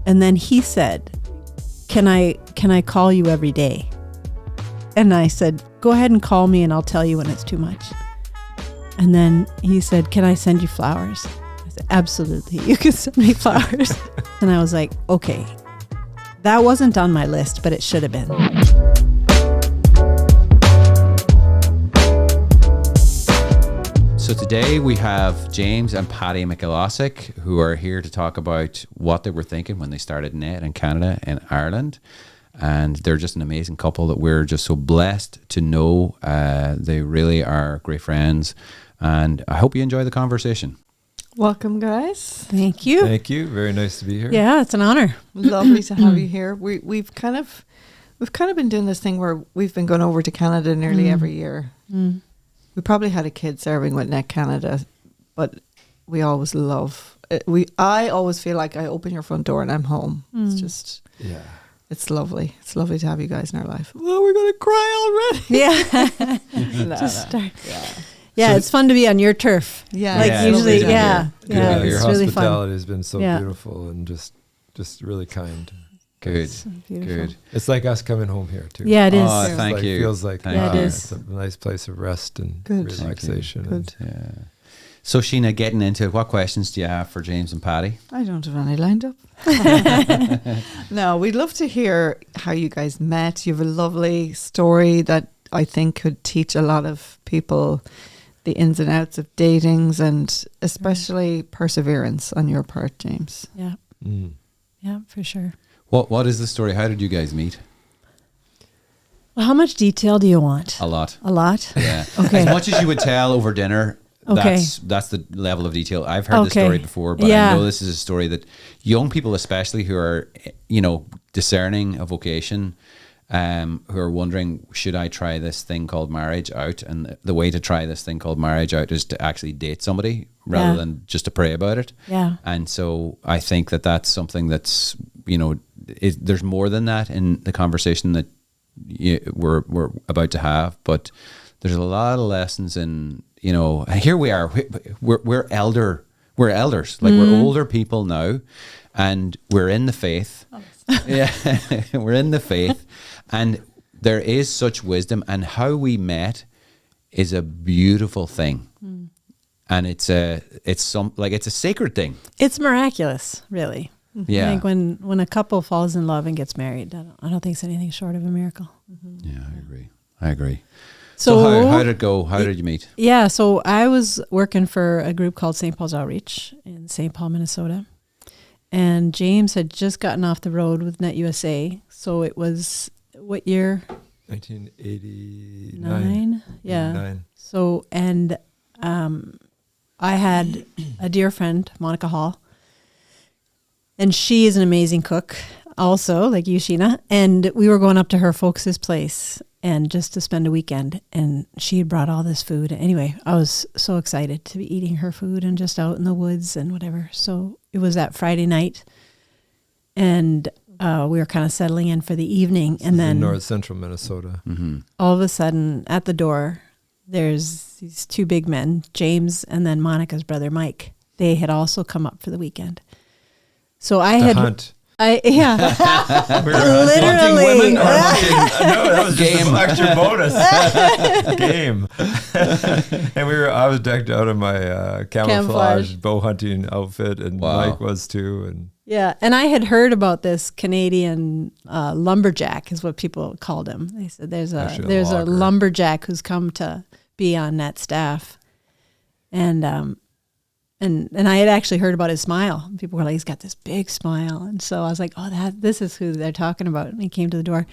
And then he said, can I call you every day? And I said, go ahead and call me and I'll tell you when it's too much. And then he said, can I send you flowers? I said, absolutely, you can send me flowers. And I was like, okay, that wasn't on my list, but it should have been. So today we have James and Pati Mikulasik, who are here to talk about what they were thinking when they started NET in Canada and Ireland. And they're just an amazing couple that we're just so blessed to know. They really are great friends. And I hope you enjoy the conversation. Welcome, guys. Thank you. Thank you. Very nice to be here. Yeah, it's an honor. Lovely to have you here. We've kind of been doing this thing where we've been going over to Canada nearly every year. We probably had a kid serving with Net Canada, but we always love it. I always feel like I open your front door and I'm home. It's just, it's lovely. It's lovely to have you guys in our life. Oh, we're going to cry already. Yeah. Start. Yeah, so it's fun to be on your turf. Yeah. Like usually, your it's really fun. hospitality has been so beautiful and just really kind. Good. Good. It's like us coming home here too. Yeah, it is. Oh, thank you. Feels like it is. It's a nice place of rest and relaxation. Good. Yeah. So Sheena, getting into it, what questions do you have for James and Pati? I don't have any lined up. No, we'd love to hear how you guys met. You have a lovely story that I think could teach a lot of people the ins and outs of datings and especially perseverance on your part, James. Yeah. Yeah, for sure. What is the story? How did you guys meet? Well, how much detail do you want? A lot. A lot? Yeah. Okay. As much as you would tell over dinner, Okay. that's the level of detail. I've heard the story before, but I know this is a story that young people especially who are, discerning a vocation, who are wondering, should I try this thing called marriage out? And the way to try this thing called marriage out is to actually date somebody rather than just to pray about it. Yeah. And so I think that that's something that's, there's more than that in the conversation that we're about to have, but there's a lot of lessons in, here we are, we're elders, like we're older people now, and we're in the faith. Yeah, we're in the faith, and there is such wisdom, and how we met is a beautiful thing. And it's a sacred thing. It's miraculous, really. Yeah. I think when a couple falls in love and gets married, I don't think it's anything short of a miracle. Yeah, I agree. So how did it go? How did you meet? Yeah, so I was working for a group called St. Paul's Outreach in St. Paul, Minnesota. And James had just gotten off the road with Net USA. So it was, what year? 1989. Yeah. 89. So, and I had a dear friend, Monica Hall. And she is an amazing cook also, like you, Sheena. And we were going up to her folks' place and just to spend a weekend. And she had brought all this food. Anyway, I was so excited to be eating her food and just out in the woods and whatever. So it was that Friday night. And we were kind of settling in for the evening. And then north central Minnesota. All of a sudden at the door, there's these two big men, James and then Monica's brother, Mike. They had also come up for the weekend. So I had hunt. We were hunting women or hunting. No, that was just Game. an extra bonus game. And I was decked out in my camouflage bow hunting outfit, and Mike was too. And and I had heard about this Canadian lumberjack, is what people called him. They said there's a lumberjack who's come to be on Net staff, and I had actually heard about his smile. People were like, he's got this big smile. And so I was like, this is who they're talking about. And he came to the door.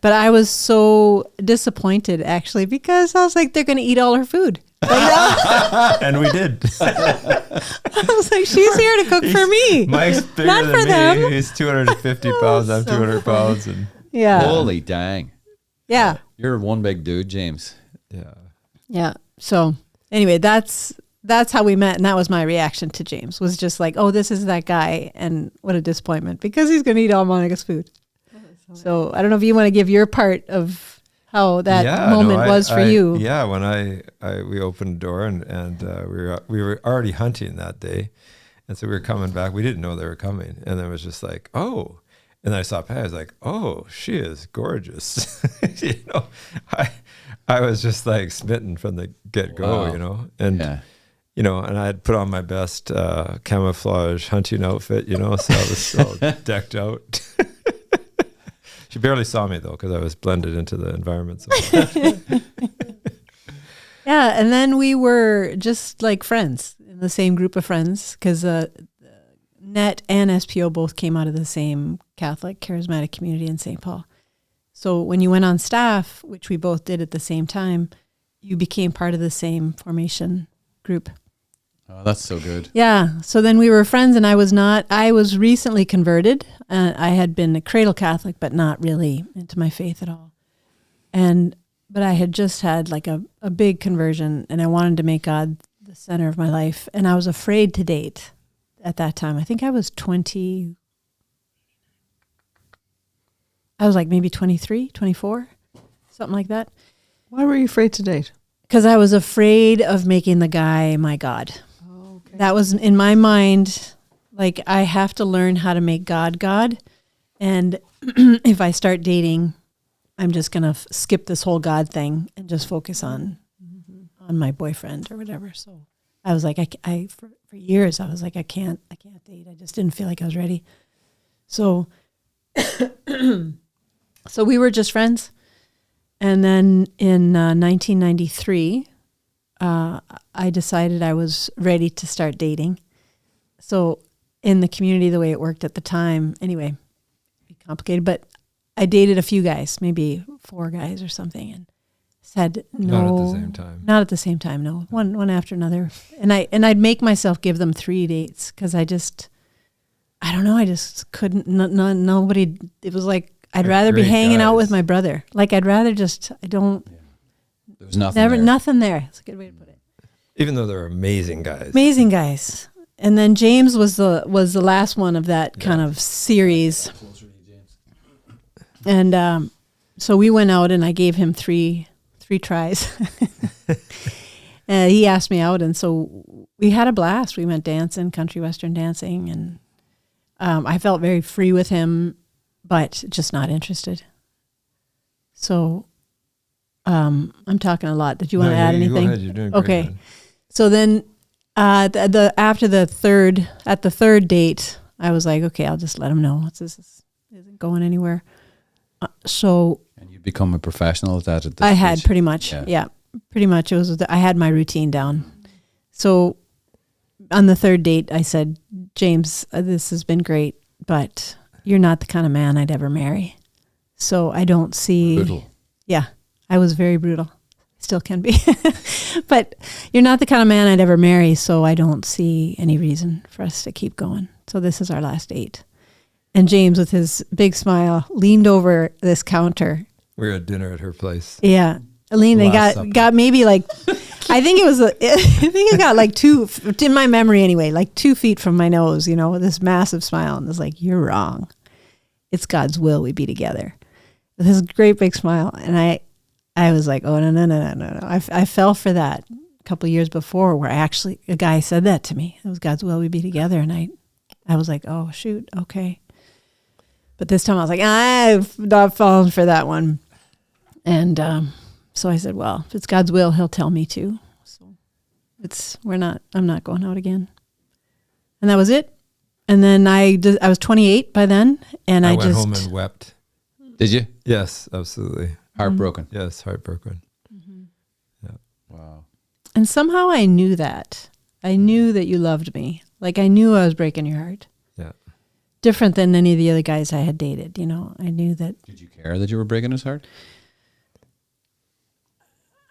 But I was so disappointed, actually, because I was like, they're going to eat all her food. And we did. I was like, she's here to cook for me. Mike's bigger Not than for me. them. He's 250 pounds. I'm 200 pounds. And Holy dang. Yeah. You're one big dude, James. Yeah. So anyway, that's how we met. And that was my reaction to James, was just like, oh, this is that guy. And what a disappointment, because he's going to eat all Monica's food. So I don't know if you want to give your part of how that moment was for you. Yeah, when we opened the door and we were already hunting that day, And so we were coming back. We didn't know they were coming. And then it was just like, oh. And then I saw Pat. I was like, oh, she is gorgeous. I was just like smitten from the get-go, And, and I had put on my best camouflage hunting outfit, so I was all decked out. She barely saw me, though, because I was blended into the environment. So. Yeah, and then we were just like friends, in the same group of friends, because NET and SPO both came out of the same Catholic charismatic community in St. Paul. So when you went on staff, which we both did at the same time, you became part of the same formation group. Oh, that's so good. Yeah. So then we were friends, and I was recently converted. I had been a cradle Catholic, but not really into my faith at all. But I had just had like a big conversion, and I wanted to make God the center of my life. And I was afraid to date at that time. I think I was 20. I was like maybe 23, 24, something like that. Why were you afraid to date? Because I was afraid of making the guy my God. Oh, okay. That was in my mind, like I have to learn how to make God God. And if I start dating, I'm just going to skip this whole God thing and just focus on my boyfriend or whatever. So I was like, I for years, I was like, I can't date. I just didn't feel like I was ready. So, so we were just friends. And then in 1993, I decided I was ready to start dating. So in the community, the way it worked at the time, anyway, complicated, but I dated a few guys, maybe 4 guys or something, and said no. Not at the same time. Not at the same time, no. One after another. And I'd make myself give them 3 dates because I just couldn't, nobody, it was like, I'd rather be hanging out with my brother. Like I'd rather there was nothing there. That's a good way to put it. Even though they're amazing guys. Amazing guys. And then James was the last one of that kind of series. And so we went out, and I gave him three tries. He asked me out, and so we had a blast. We went dancing, country western dancing, and I felt very free with him, but just not interested. So I'm talking a lot. Did you want to add anything? Go ahead. You're doing great. Okay. Man. So then after the third date, I was like, okay, I'll just let him know this isn't going anywhere. And you become a professional at that at this I stage? had pretty much, yeah, pretty much. It was I had my routine down. So on the third date, I said, James, this has been great, but you're not the kind of man I'd ever marry. So I don't see. Brutal. Yeah, I was very brutal. Still can be. But you're not the kind of man I'd ever marry, so I don't see any reason for us to keep going. So this is our last date. And James, with his big smile, leaned over this counter. We were at dinner at her place. Yeah. Leaned and got maybe like, I think it got like 2, in my memory anyway, like 2 feet from my nose, with this massive smile. And it's like, you're wrong. It's God's will we be together. With his great big smile. And I was like, oh, no. I fell for that a couple of years before where a guy said that to me. It was God's will we be together. And I was like, oh, shoot, okay. But this time I was like, I've not fallen for that one. And so I said, well, if it's God's will, he'll tell me to. So I'm not going out again. And that was it. And then I was 28 by then. And I went home and wept. Did you? Yes, absolutely. Heartbroken. Mm-hmm. Yes, heartbroken. Mm-hmm. Yeah. Wow. And somehow I knew that. I knew that you loved me. Like I knew I was breaking your heart. Yeah. Different than any of the other guys I had dated, I knew that. Did you care that you were breaking his heart?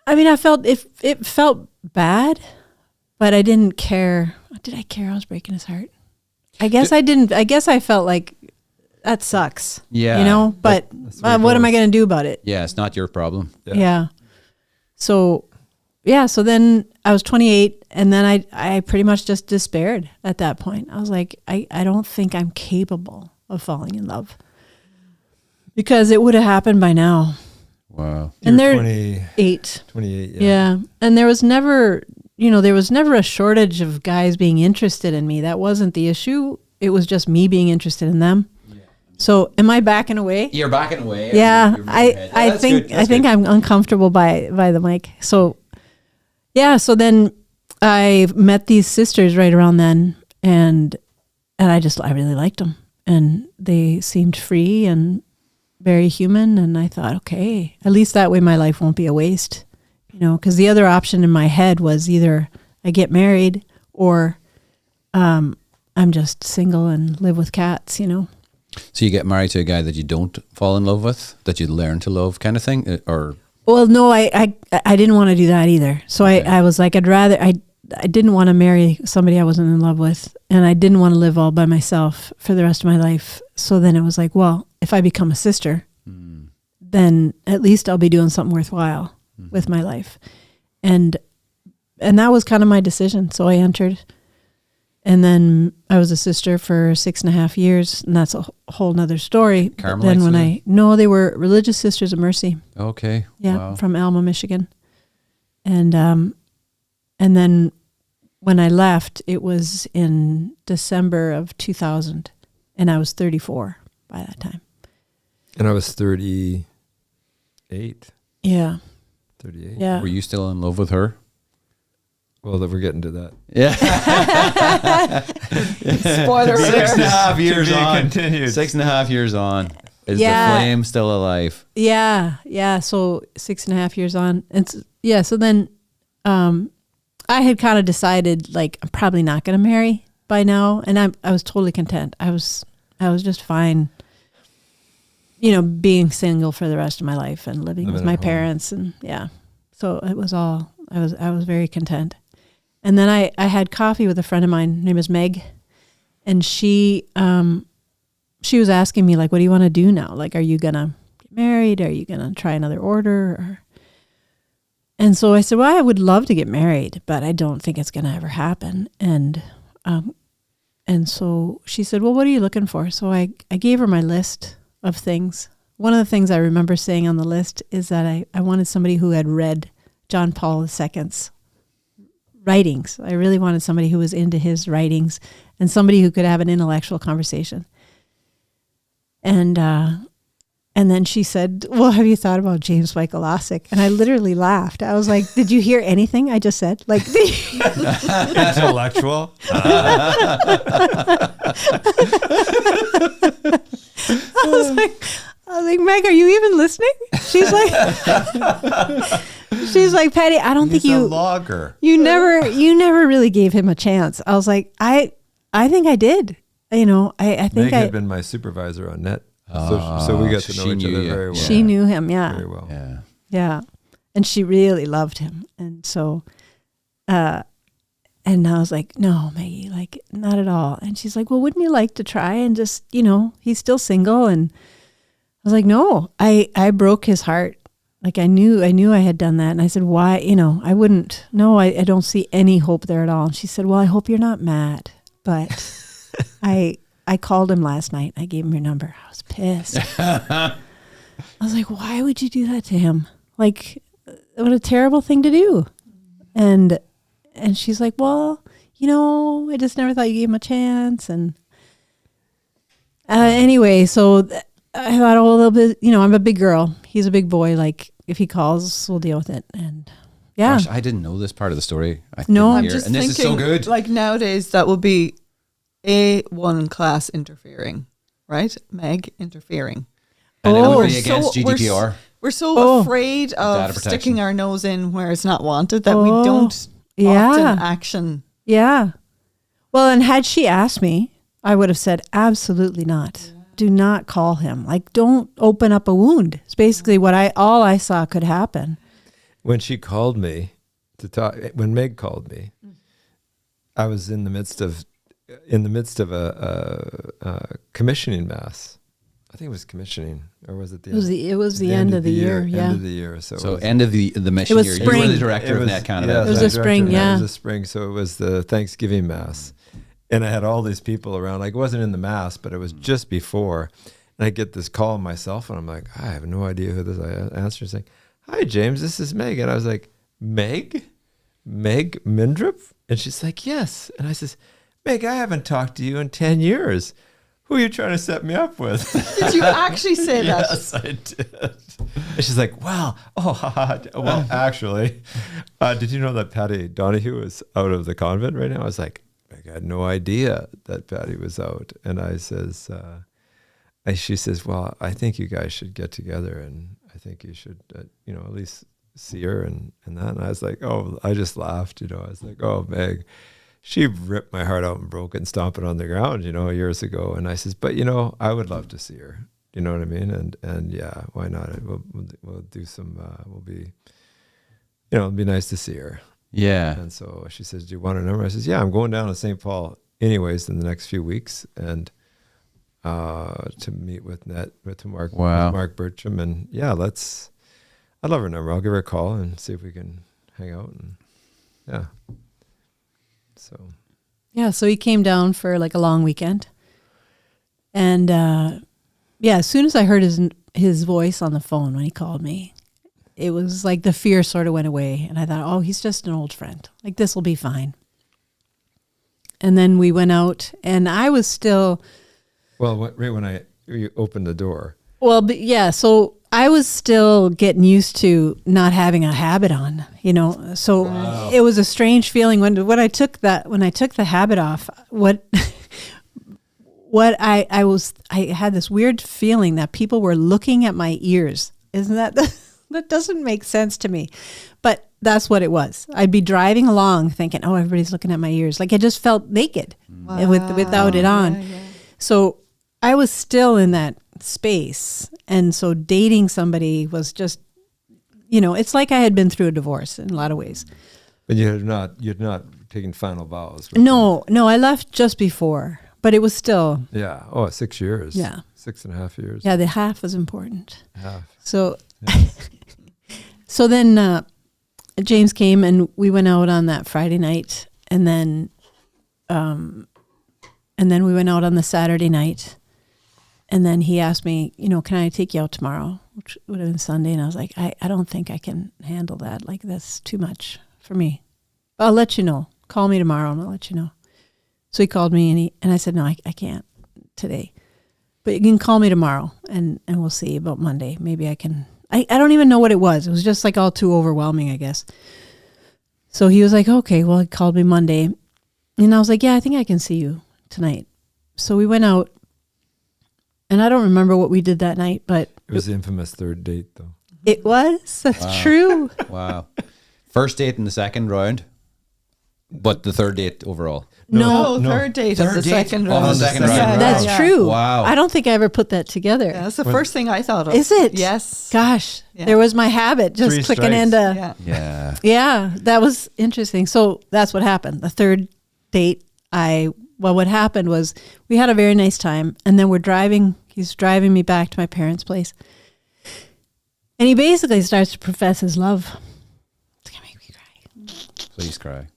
I mean, I felt it felt bad, but I didn't care. Did I care I was breaking his heart? I guess I didn't. I guess I felt like that sucks. Yeah. But what am I going to do about it? Yeah, it's not your problem. Yeah. So then I was 28, and then I pretty much just despaired at that point. I was like, I don't think I'm capable of falling in love because it would have happened by now. Wow. And they're 28. 28, yeah. Yeah. And there was never there was never a shortage of guys being interested in me. That wasn't the issue. It was just me being interested in them. Yeah. So am I backing away? You're backing away. Yeah. I think I'm uncomfortable by the mic. So yeah. So then I met these sisters right around then, and I really liked them, and they seemed free and very human. And I thought, okay, at least that way my life won't be a waste, because the other option in my head was either I get married or I'm just single and live with cats, So you get married to a guy that you don't fall in love with, that you learn to love, kind of thing, or? Well, no, I didn't want to do that either. So okay. I was like, I didn't want to marry somebody I wasn't in love with, and I didn't want to live all by myself for the rest of my life. So then it was like, well, if I become a sister, then at least I'll be doing something worthwhile with my life. And that was kind of my decision. So I entered, and then I was a sister for 6.5 years, and that's a whole nother story. Carmelites, then they were Religious Sisters of Mercy. Okay. Yeah. Wow. From Alma, Michigan. And then when I left, it was in December of 2000, and I was 34 by that time. And I was 38. Yeah. 38. Yeah. Were you still in love with her? Well, we're getting to that. Yeah. Spoiler alert. 6.5 years on. Continued. 6.5 years on. Is the flame still alive? Yeah. Yeah. So 6.5 years on. And so then I had kind of decided, like, I'm probably not going to marry by now. And I was totally content. I was just fine, being single for the rest of my life and living with my parents. And yeah. So it was all, I was very content. And then I had coffee with a friend of mine. Her name is Meg. And she was asking me, like, what do you want to do now? Like, are you going to get married? Are you going to try another order? And so I said, well, I would love to get married, but I don't think it's going to ever happen. And so she said, well, what are you looking for? So I gave her my list of things. One of the things I remember saying on the list is that I wanted somebody who had read John Paul II's writings. I really wanted somebody who was into his writings and somebody who could have an intellectual conversation. And then she said, well, have you thought about James Mikulasik? And I literally laughed. I was like, did you hear anything I just said? Like, intellectual. I was like, Meg, are you even listening? She's like, Patty, I don't think He's a logger. You never really gave him a chance. I was like, I think I did. I think Meg had been my supervisor on net. So we got to know each other very well. She knew him, yeah. Very well. Yeah. Yeah. And she really loved him. And so, and I was like, no, Maggie, like, not at all. And she's like, well, wouldn't you like to try and just, he's still single. And I was like, no, I broke his heart. Like, I knew I had done that. And I said, why, I wouldn't, no, I don't see any hope there at all. And she said, well, I hope you're not mad, but I called him last night. I gave him your number. I was pissed. I was like, why would you do that to him? Like, what a terrible thing to do. And she's like, well, I just never thought you gave him a chance. And anyway, so I thought, oh, a little bit, I'm a big girl. He's a big boy. Like, if he calls, we'll deal with it. And yeah. Gosh, I didn't know this part of the story. I'm just and thinking, this is so good. Like, nowadays, that would be A1 class interfering, right? Meg interfering. And it would be against GDPR. We're so afraid of sticking our nose in where it's not wanted that we don't often action. Yeah. Well, and had she asked me, I would have said, absolutely not. Yeah. Do not call him. Like, don't open up a wound. It's basically what all I saw could happen. When she called me to talk, when Meg called me, I was in the midst of a commissioning mass. I think it was commissioning, or was it the end? It was the end of the year. Yeah. End of the year. So end of the mission year. Spring. You were the director of Net Canada. Yes, it was a spring, yeah. It was a spring, so it was the Thanksgiving mass. And I had all these people around. Like, it wasn't in the mass, but it was just before. And I get this call on my cell phone. I'm like, I have no idea who this is. I answer saying, hi, James, this is Meg. And I was like, Meg? Meg Mindrup? And she's like, yes. And I says, Meg, I haven't talked to you in 10 years. Who are you trying to set me up with? Did you actually say that? Yes, I did. And she's like, well, actually, did you know that Patty Donahue is out of the convent right now? I was like, I had no idea that Patty was out. And I says, she says, well, I think you guys should get together, and I think you should, at least see her and that. And I was like, oh, I just laughed, I was like, oh, Meg, she ripped my heart out and broke it and stomped it on the ground, years ago. And I says, but, I would love to see her. You know what I mean? And yeah, why not? We'll do some, it'd be nice to see her. Yeah. And so she says, do you want her number? I says, yeah, I'm going down to St. Paul anyways in the next few weeks. And to meet with Mark Bertram. And yeah, I'd love her number. I'll give her a call and see if we can hang out. And yeah. So he came down for like a long weekend. And as soon as I heard his voice on the phone when he called me, it was like the fear sort of went away. And I thought, oh, he's just an old friend. Like, this will be fine. And then we went out, and I was still... Well, right when you opened the door. Well, but yeah, so I was still getting used to not having a habit on, So wow. It was a strange feeling when I took the habit off. I had this weird feeling that people were looking at my ears. Isn't that doesn't make sense to me, but that's what it was. I'd be driving along thinking, oh, everybody's looking at my ears. Like, I just felt naked without it on. Yeah. So I was still in that space. And so dating somebody was just, it's like I had been through a divorce in a lot of ways. But you'd not taken final vows. No, I left just before, but it was still. Yeah. Oh, 6 years. Yeah. 6.5 years. Yeah. The half was important. Half. So, yeah. So then James came and we went out on that Friday night, and then we went out on the Saturday night. And then he asked me, can I take you out tomorrow? Which would have been Sunday. And I was like, I don't think I can handle that. Like, that's too much for me. I'll let you know. Call me tomorrow and I'll let you know. So he called me and I said, no, I can't today. But you can call me tomorrow and we'll see about Monday. Maybe I can. I don't even know what it was. It was just like all too overwhelming, I guess. So he was like, okay, well, he called me Monday. And I was like, yeah, I think I can see you tonight. So we went out. And I don't remember what we did that night, but... It was the infamous third date, though. It was? That's true. Wow. First date in the second round, but the third date overall. No, third date of the second round. Oh, the second round. Yeah, that's true. Wow. I don't think I ever put that together. Yeah, that's the first thing I thought of. Is it? Yes. Gosh, there was my habit, just 3 clicking strikes. into... Yeah. Yeah, that was interesting. So that's what happened. The third date, what happened was we had a very nice time, and then he's driving me back to my parents' place. And he basically starts to profess his love. It's going to make me cry. Please cry.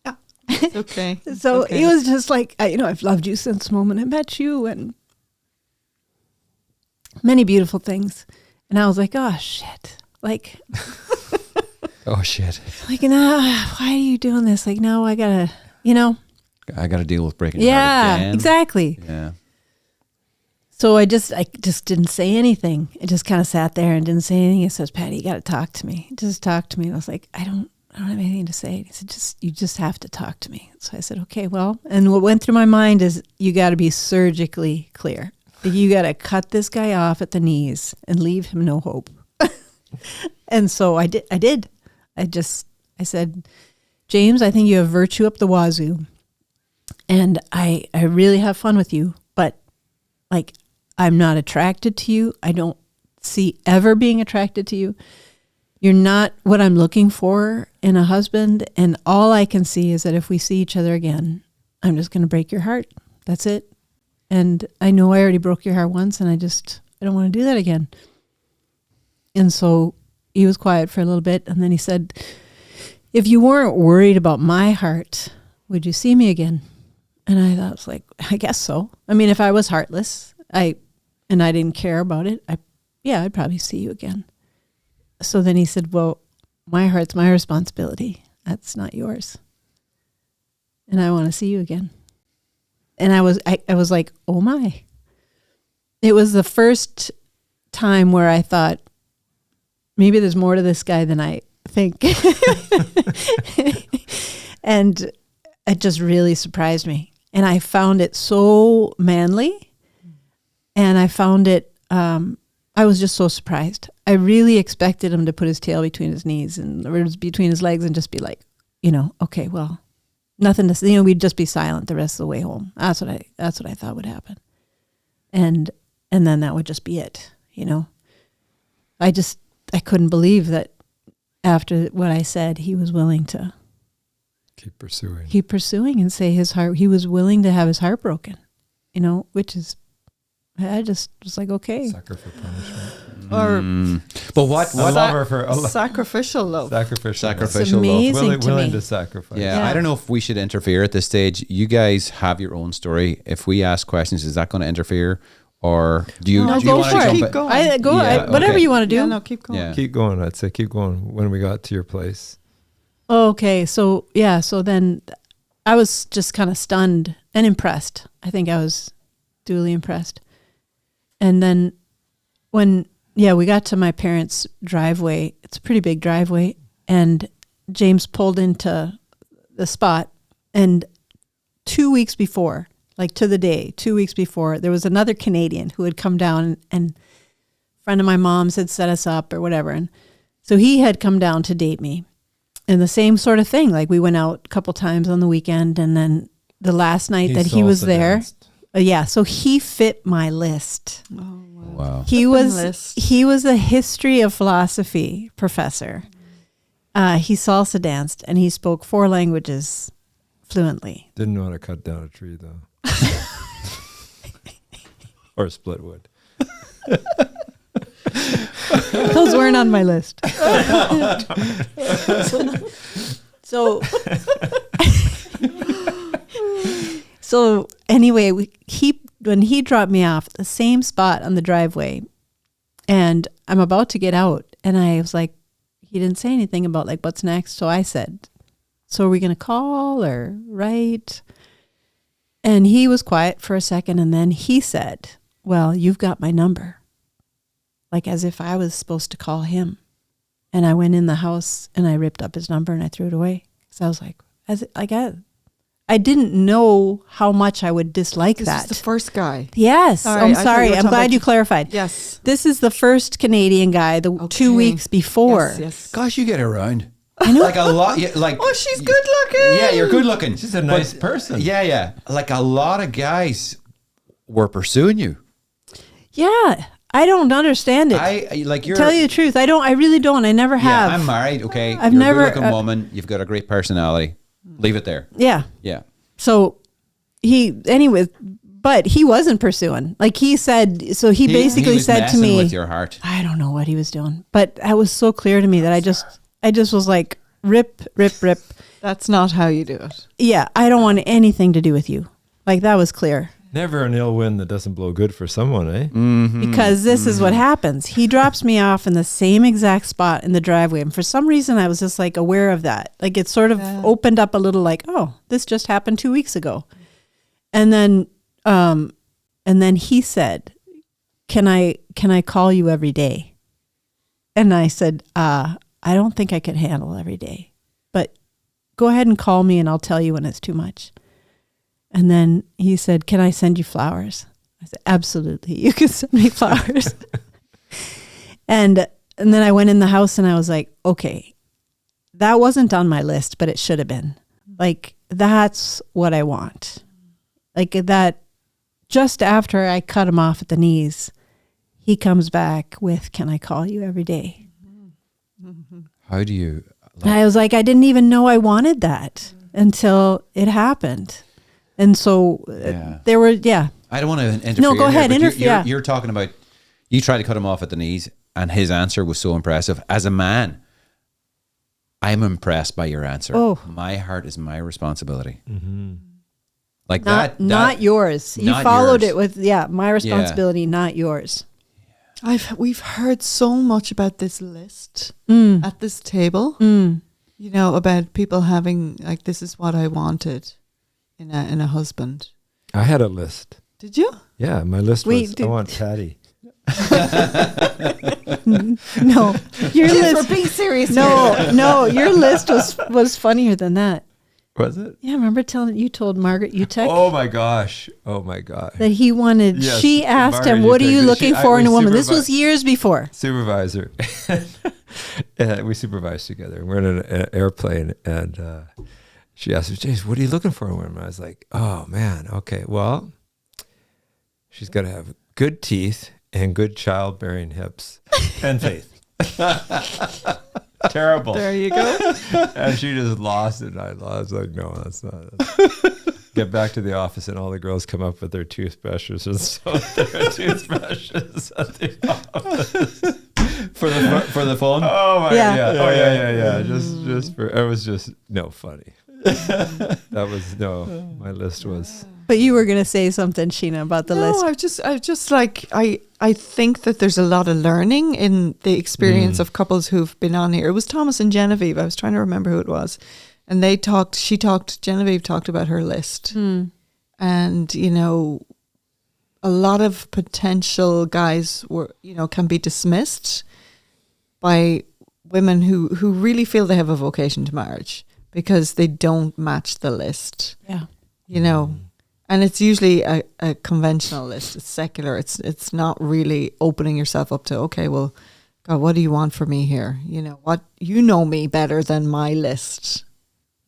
Yeah. It's okay. So he was just like, I've loved you since the moment I met you, and many beautiful things. And I was like, oh, shit. Like... Oh, shit. Like, no, why are you doing this? Like, no, I gotta, I gotta deal with breaking your heart again. Yeah, exactly. Yeah. So I just didn't say anything. I just kind of sat there and didn't say anything. He says, Patty, you gotta talk to me. Just talk to me. And I was like, I don't have anything to say. He said, you just have to talk to me. So I said, okay, well, and what went through my mind is you gotta be surgically clear. You gotta cut this guy off at the knees and leave him no hope. And so I did. I said, James, I think you have virtue up the wazoo, and I really have fun with you, but like, I'm not attracted to you. I don't see ever being attracted to you. You're not what I'm looking for in a husband, and all I can see is that if we see each other again, I'm just going to break your heart. That's it. And I know I already broke your heart once, and I don't want to do that again. And so he was quiet for a little bit, and then he said, if you weren't worried about my heart, would you see me again? And I thought, I was like, I guess so. I mean, if I was heartless, and I didn't care about it, I'd probably see you again. so then he said, well, my heart's my responsibility. That's not yours. And I want to see you again. And I was like, oh my. It was the first time where I thought, maybe there's more to this guy than I think. And it just really surprised me. And I found it so manly. And I found it, I was just so surprised. I really expected him to put his tail between his knees or between his legs and just be like, okay, well, nothing to say. We'd just be silent the rest of the way home. That's what I thought would happen. And then that would just be it, I couldn't believe that after what I said, he was willing to keep pursuing and say he was willing to have his heart broken, which is, I just was like, okay. Sucker for punishment. But what sacrificial love. Sacrificial love. Willing to sacrifice. Yeah, I don't know if we should interfere at this stage. You guys have your own story. If we ask questions, is that going to interfere? Or do you want to keep going? Whatever you want to do. Yeah, no, keep going. Yeah. Keep going. I'd say keep going when we got to your place. Okay. So then I was just kind of stunned and impressed. I think I was duly impressed. And then when we got to my parents' driveway, it's a pretty big driveway, and James pulled into the spot, and 2 weeks before, like to the day, 2 weeks before, there was another Canadian who had come down, and a friend of my mom's had set us up or whatever. And so he had come down to date me, and the same sort of thing. Like we went out a couple times on the weekend, and then the last night that he was there, so he fit my list. Oh, wow. He was a history of philosophy professor. He salsa danced, and he spoke 4 languages fluently. Didn't know how to cut down a tree, though. Or split wood. Those weren't on my list. So anyway, when he dropped me off at the same spot on the driveway, and I'm about to get out, and I was like, he didn't say anything about like what's next. So I said, so are we going to call or write? And he was quiet for a second, and then he said, well, you've got my number. Like as if I was supposed to call him. And I went in the house and I ripped up his number and I threw it away. So I was like, I didn't know how much I would dislike that. This is the first guy. Yes. I'm sorry. I'm glad you clarified. Yes. This is the first Canadian guy 2 weeks before. Yes. Gosh, you get around. I know. Like a lot. Yeah, like, oh, she's good looking. Yeah, you're good looking. She's a nice person. Yeah. Like a lot of guys were pursuing you. Yeah. I don't understand it. Tell you the truth. I really don't. I never have. Yeah, I'm married. Okay. I've you're never, a good-looking woman. You've got a great personality. Leave it there. Yeah. Yeah. So but he wasn't pursuing. Like he said, so he basically said to me, with your heart. I don't know what he was doing, but that was so clear to me that I just was like, rip. That's not how you do it. Yeah. I don't want anything to do with you. Like that was clear. Never an ill wind that doesn't blow good for someone, eh? Mm-hmm. Because this is what happens. He drops me off in the same exact spot in the driveway. And for some reason, I was just like aware of that. Like it sort of opened up a little like, oh, this just happened 2 weeks ago. And then he said, can I call you every day? And I said, I don't think I could handle every day, but go ahead and call me and I'll tell you when it's too much. And then he said, can I send you flowers? I said, absolutely. You can send me flowers. and then I went in the house and I was like, okay, that wasn't on my list, but it should have been. Like, that's what I want. Like that, just after I cut him off at the knees, he comes back with, can I call you every day? How do you? I was like, I didn't even know I wanted that until it happened. And so there were, I don't want to interfere. No, go ahead, interfere. You're talking about, you tried to cut him off at the knees and his answer was so impressive. As a man, I'm impressed by your answer. Oh. My heart is my responsibility. Mm-hmm. Like not yours. You followed it with, my responsibility, not yours. We've heard so much about this list at this table. You know, about people having like, this is what I wanted in a husband. I had a list. Did you? Yeah, my list was I want Patty. No, your list. We're being serious. No, your list was funnier than that. Was it? Yeah, remember you told Margaret Utek Oh my gosh. Oh my God. that he wanted. Yes, she asked Margaret him, "What are Utek, you looking for in a woman?" This supervi- was years before. Supervisor. We supervised together. We're in an airplane, and she asked me, James, what are you looking for in a woman? I was like, oh man, okay, well, she's got to have good teeth and good childbearing hips and faith. Terrible. There you go. And she just lost it. I was like, no, that's not it. Get back to the office, and all the girls come up with their toothbrushes and so their toothbrushes at the office. For the phone. Oh my Yeah. yeah. Oh yeah. Just for it was just funny. That was my list was But you were going to say something, Sheena, about the list. I just like I think that there's a lot of learning in the experience of couples who've been on here. It was Thomas and Genevieve. I was trying to remember who it was. And Genevieve talked about her list. And, you know, a lot of potential guys can be dismissed by women who really feel they have a vocation to marriage because they don't match the list. Yeah. You know, and it's usually a conventional list. It's secular. It's not really opening yourself up to, okay, well, God, what do you want for me here? You know, what, you know me better than my list,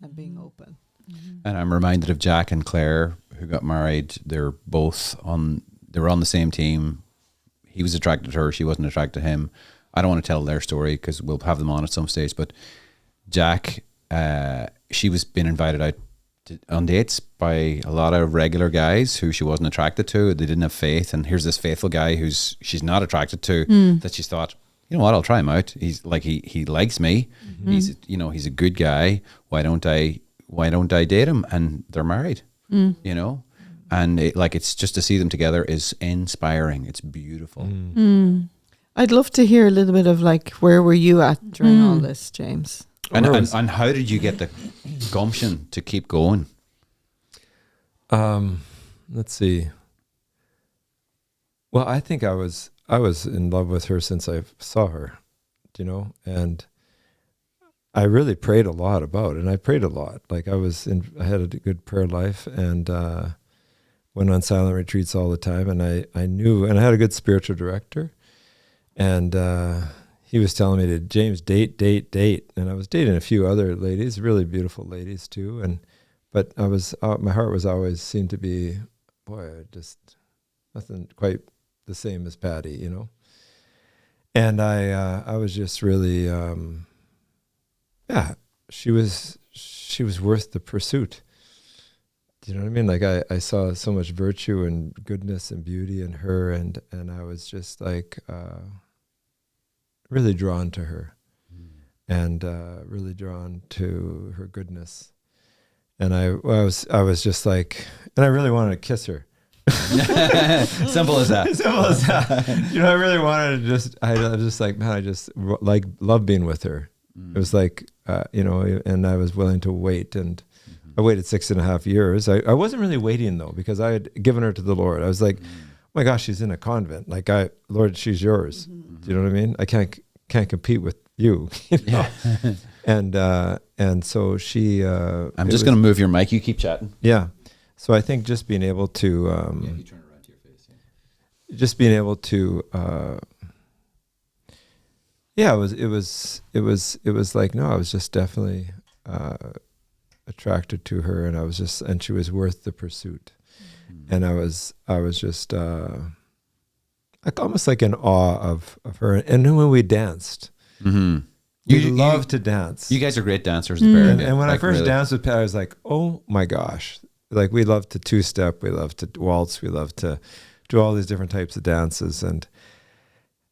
and being open. And I'm reminded of Jack and Claire, who got married. They were on the same team. He was attracted to her. She wasn't attracted to him. I don't want to tell their story because we'll have them on at some stage. But Jack, she was being invited out on dates by a lot of regular guys who she wasn't attracted to. They didn't have faith. And here's this faithful guy she's not attracted to that she thought, you know what, I'll try him out. He's like, he likes me. He's a good guy. Why don't I date him? And they're married, you know? And it's just to see them together is inspiring. It's beautiful. I'd love to hear a little bit of like, where were you at during all this, James? And how did you get the gumption to keep going? Let's see. Well, I think I was in love with her since I saw her, you know, and I really prayed a lot about it. And I prayed a lot. Like I had a good prayer life and went on silent retreats all the time. And I knew, and I had a good spiritual director. And he was telling me to, James, date. And I was dating a few other ladies, really beautiful ladies too. But my heart was always seemed to be, nothing quite the same as Patty, you know. And I was just really, she was worth the pursuit. Do you know what I mean? Like I saw so much virtue and goodness and beauty in her, and I was just like really drawn to her, and really drawn to her goodness. And I was just like, and I really wanted to kiss her. Simple as that. Simple as that. You know, I really wanted to I was just like, man, I just love being with her. It was like, and I was willing to wait, and I waited 6.5 years. I wasn't really waiting though, because I had given her to the Lord. I was like, oh my gosh, she's in a convent. Like Lord, she's yours. Do you know what I mean? I can't compete with you. You know? Yeah. And so she, I'm just going to move your mic. You keep chatting. Yeah. So I think just being able to, you turn it around to your face. Yeah. Just being able to, it was like, no, I was just definitely attracted to her, and she was worth the pursuit. And I was just like almost like in awe of her. And then when we danced, we love to dance. You guys are great dancers. And when I first danced with Pat, I was like, oh my gosh. Like we love to two-step, we love to waltz, we love to do all these different types of dances. And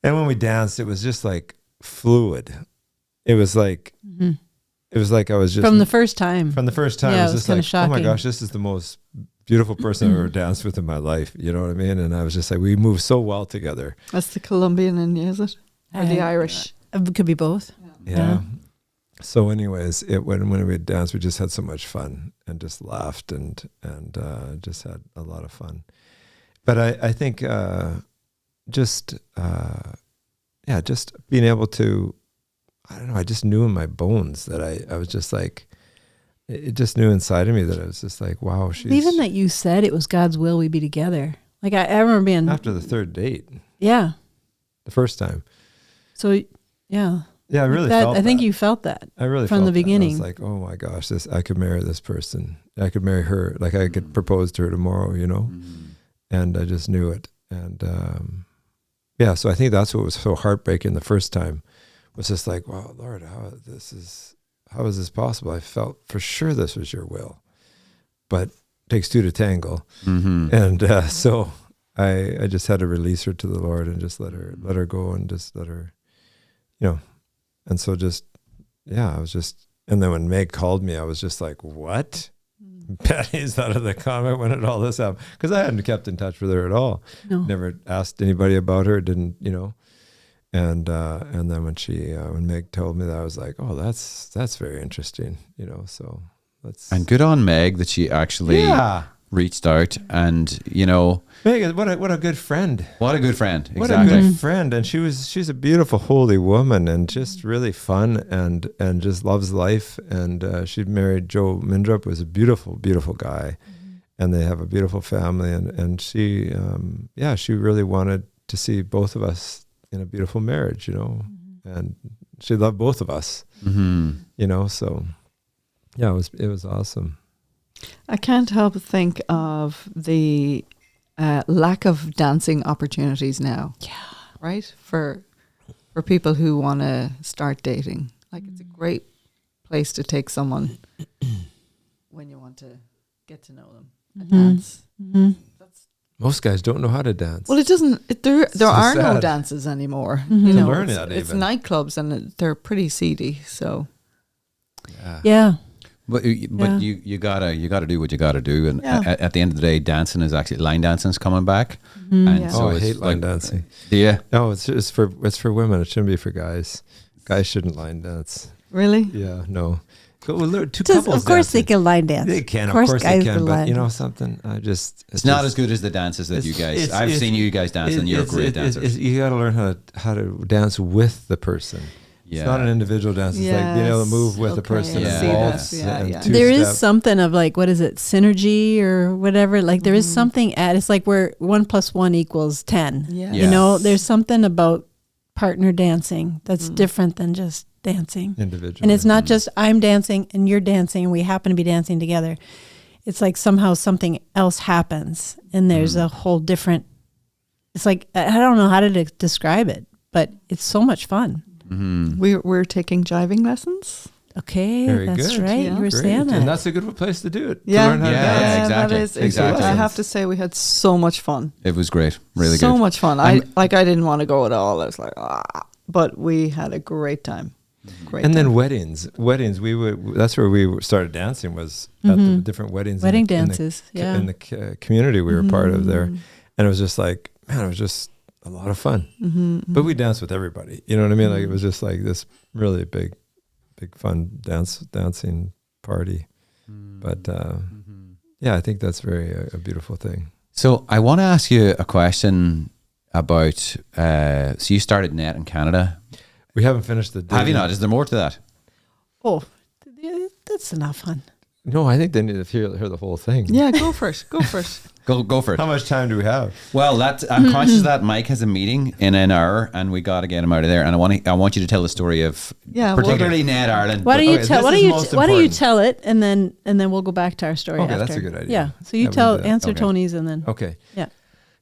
when we danced, it was just like fluid. It was like, I was just... From the first time. From the first time, yeah, it was just kind like, of shocking. oh my gosh, this is the most beautiful person I've ever danced with in my life. You know what I mean? And I was just like, we moved so well together. That's the Colombian in you, is it? Or the Irish? It could be both. Yeah. So anyways, when we danced, we just had so much fun and just laughed and just had a lot of fun. But I think just being able to, I don't know, I just knew in my bones that I was just like, it just knew inside of me that I was just like, wow. Even that you said it was God's will we be together. Like I remember being. After the third date. Yeah. The first time. So, yeah. Yeah, I really felt that. I think you felt that. I really from felt the beginning. I was like, oh my gosh, I could marry this person. I could marry her. Like I could propose to her tomorrow, you know? And I just knew it. And so I think that's what was so heartbreaking the first time, was just like, wow, Lord, how is this possible? I felt for sure this was your will, but it takes two to tangle. And so I just had to release her to the Lord and just let her go and just let her, you know. And so I was just, and then when Meg called me, I was just like, what? Patty's out of the comment when it all this happened, because I hadn't kept in touch with her at all. No. Never asked anybody about her. Didn't, you know. And then when Meg told me that, I was like, oh, that's very interesting, you know. So and good on Meg that she actually reached out, and you know, Meg, what a good friend. What a good friend. Exactly. What a good friend, and she's a beautiful, holy woman, and just really fun, and just loves life. And she married Joe Mindrup, who was a beautiful, beautiful guy, and they have a beautiful family. And she, she really wanted to see both of us in a beautiful marriage, you know, and she loved both of us, you know. So, yeah, it was awesome. I can't help but think of the lack of dancing opportunities now. Yeah. Right? For people who want to start dating. Like, it's a great place to take someone when you want to get to know them. A dance. Most guys don't know how to dance. Well, it doesn't. There are sad. no dances anymore. You know, learn that it's even. nightclubs, and they're pretty seedy. So, yeah. But you gotta do what you gotta do, and at the end of the day, dancing is actually line dancing is coming back, and so I it's hate line dancing. Yeah, no, it's for women. It shouldn't be for guys. Guys shouldn't line dance. Really? Yeah, no. Two Just, couples of course dancing. they can line dance. They can, of course they can. But line. you know something, it's not as good as the dances that you guys. I've seen you guys dance, and you're great dancers. You got to learn how to dance with the person. Yeah. It's not an individual dance. It's like being able to move with the person. Yeah. And waltz and two-step. There is something of like, what is it, synergy or whatever. Like there is something it's like where 1 + 1 = 10. Yeah. You know, there's something about partner dancing that's different than just dancing. Individual. And it's not just I'm dancing and you're dancing and we happen to be dancing together. It's like somehow something else happens and there's a whole different, it's like, I don't know how to describe it, but it's so much fun. We're taking jiving lessons. Okay, Very that's good. right. Yeah. You were Great. saying that. And that's a good place to do it. Yeah. To learn how to dance. exactly. That is, Exactly. I have to say we had so much fun. It was great, really so good. much fun. I didn't want to go at all. I was like, but we had a great time. Great. And time. then weddings. That's where we started dancing, was at the different weddings. Wedding dances. In the community we were part of there. And it was just like, man, it was just a lot of fun. But we danced with everybody. You know what I mean? Like it was just like this really big fun dancing party. But I think that's a beautiful thing. So I want to ask you a question about, so you started NET in Canada. We haven't finished the dating. Have you not? Is there more to that? Oh, that's enough, hon. No, I think they need to hear the whole thing. Yeah, go for it. Go for it. Go for it. How much time do we have? Well, I'm conscious that Mike has a meeting in an hour, and we got to get him out of there. And I want you to tell the story of particularly NET Ireland. Why don't you tell it, and then we'll go back to our story. Okay, after. that's a good idea. Yeah. So you answer Tony's, and then yeah.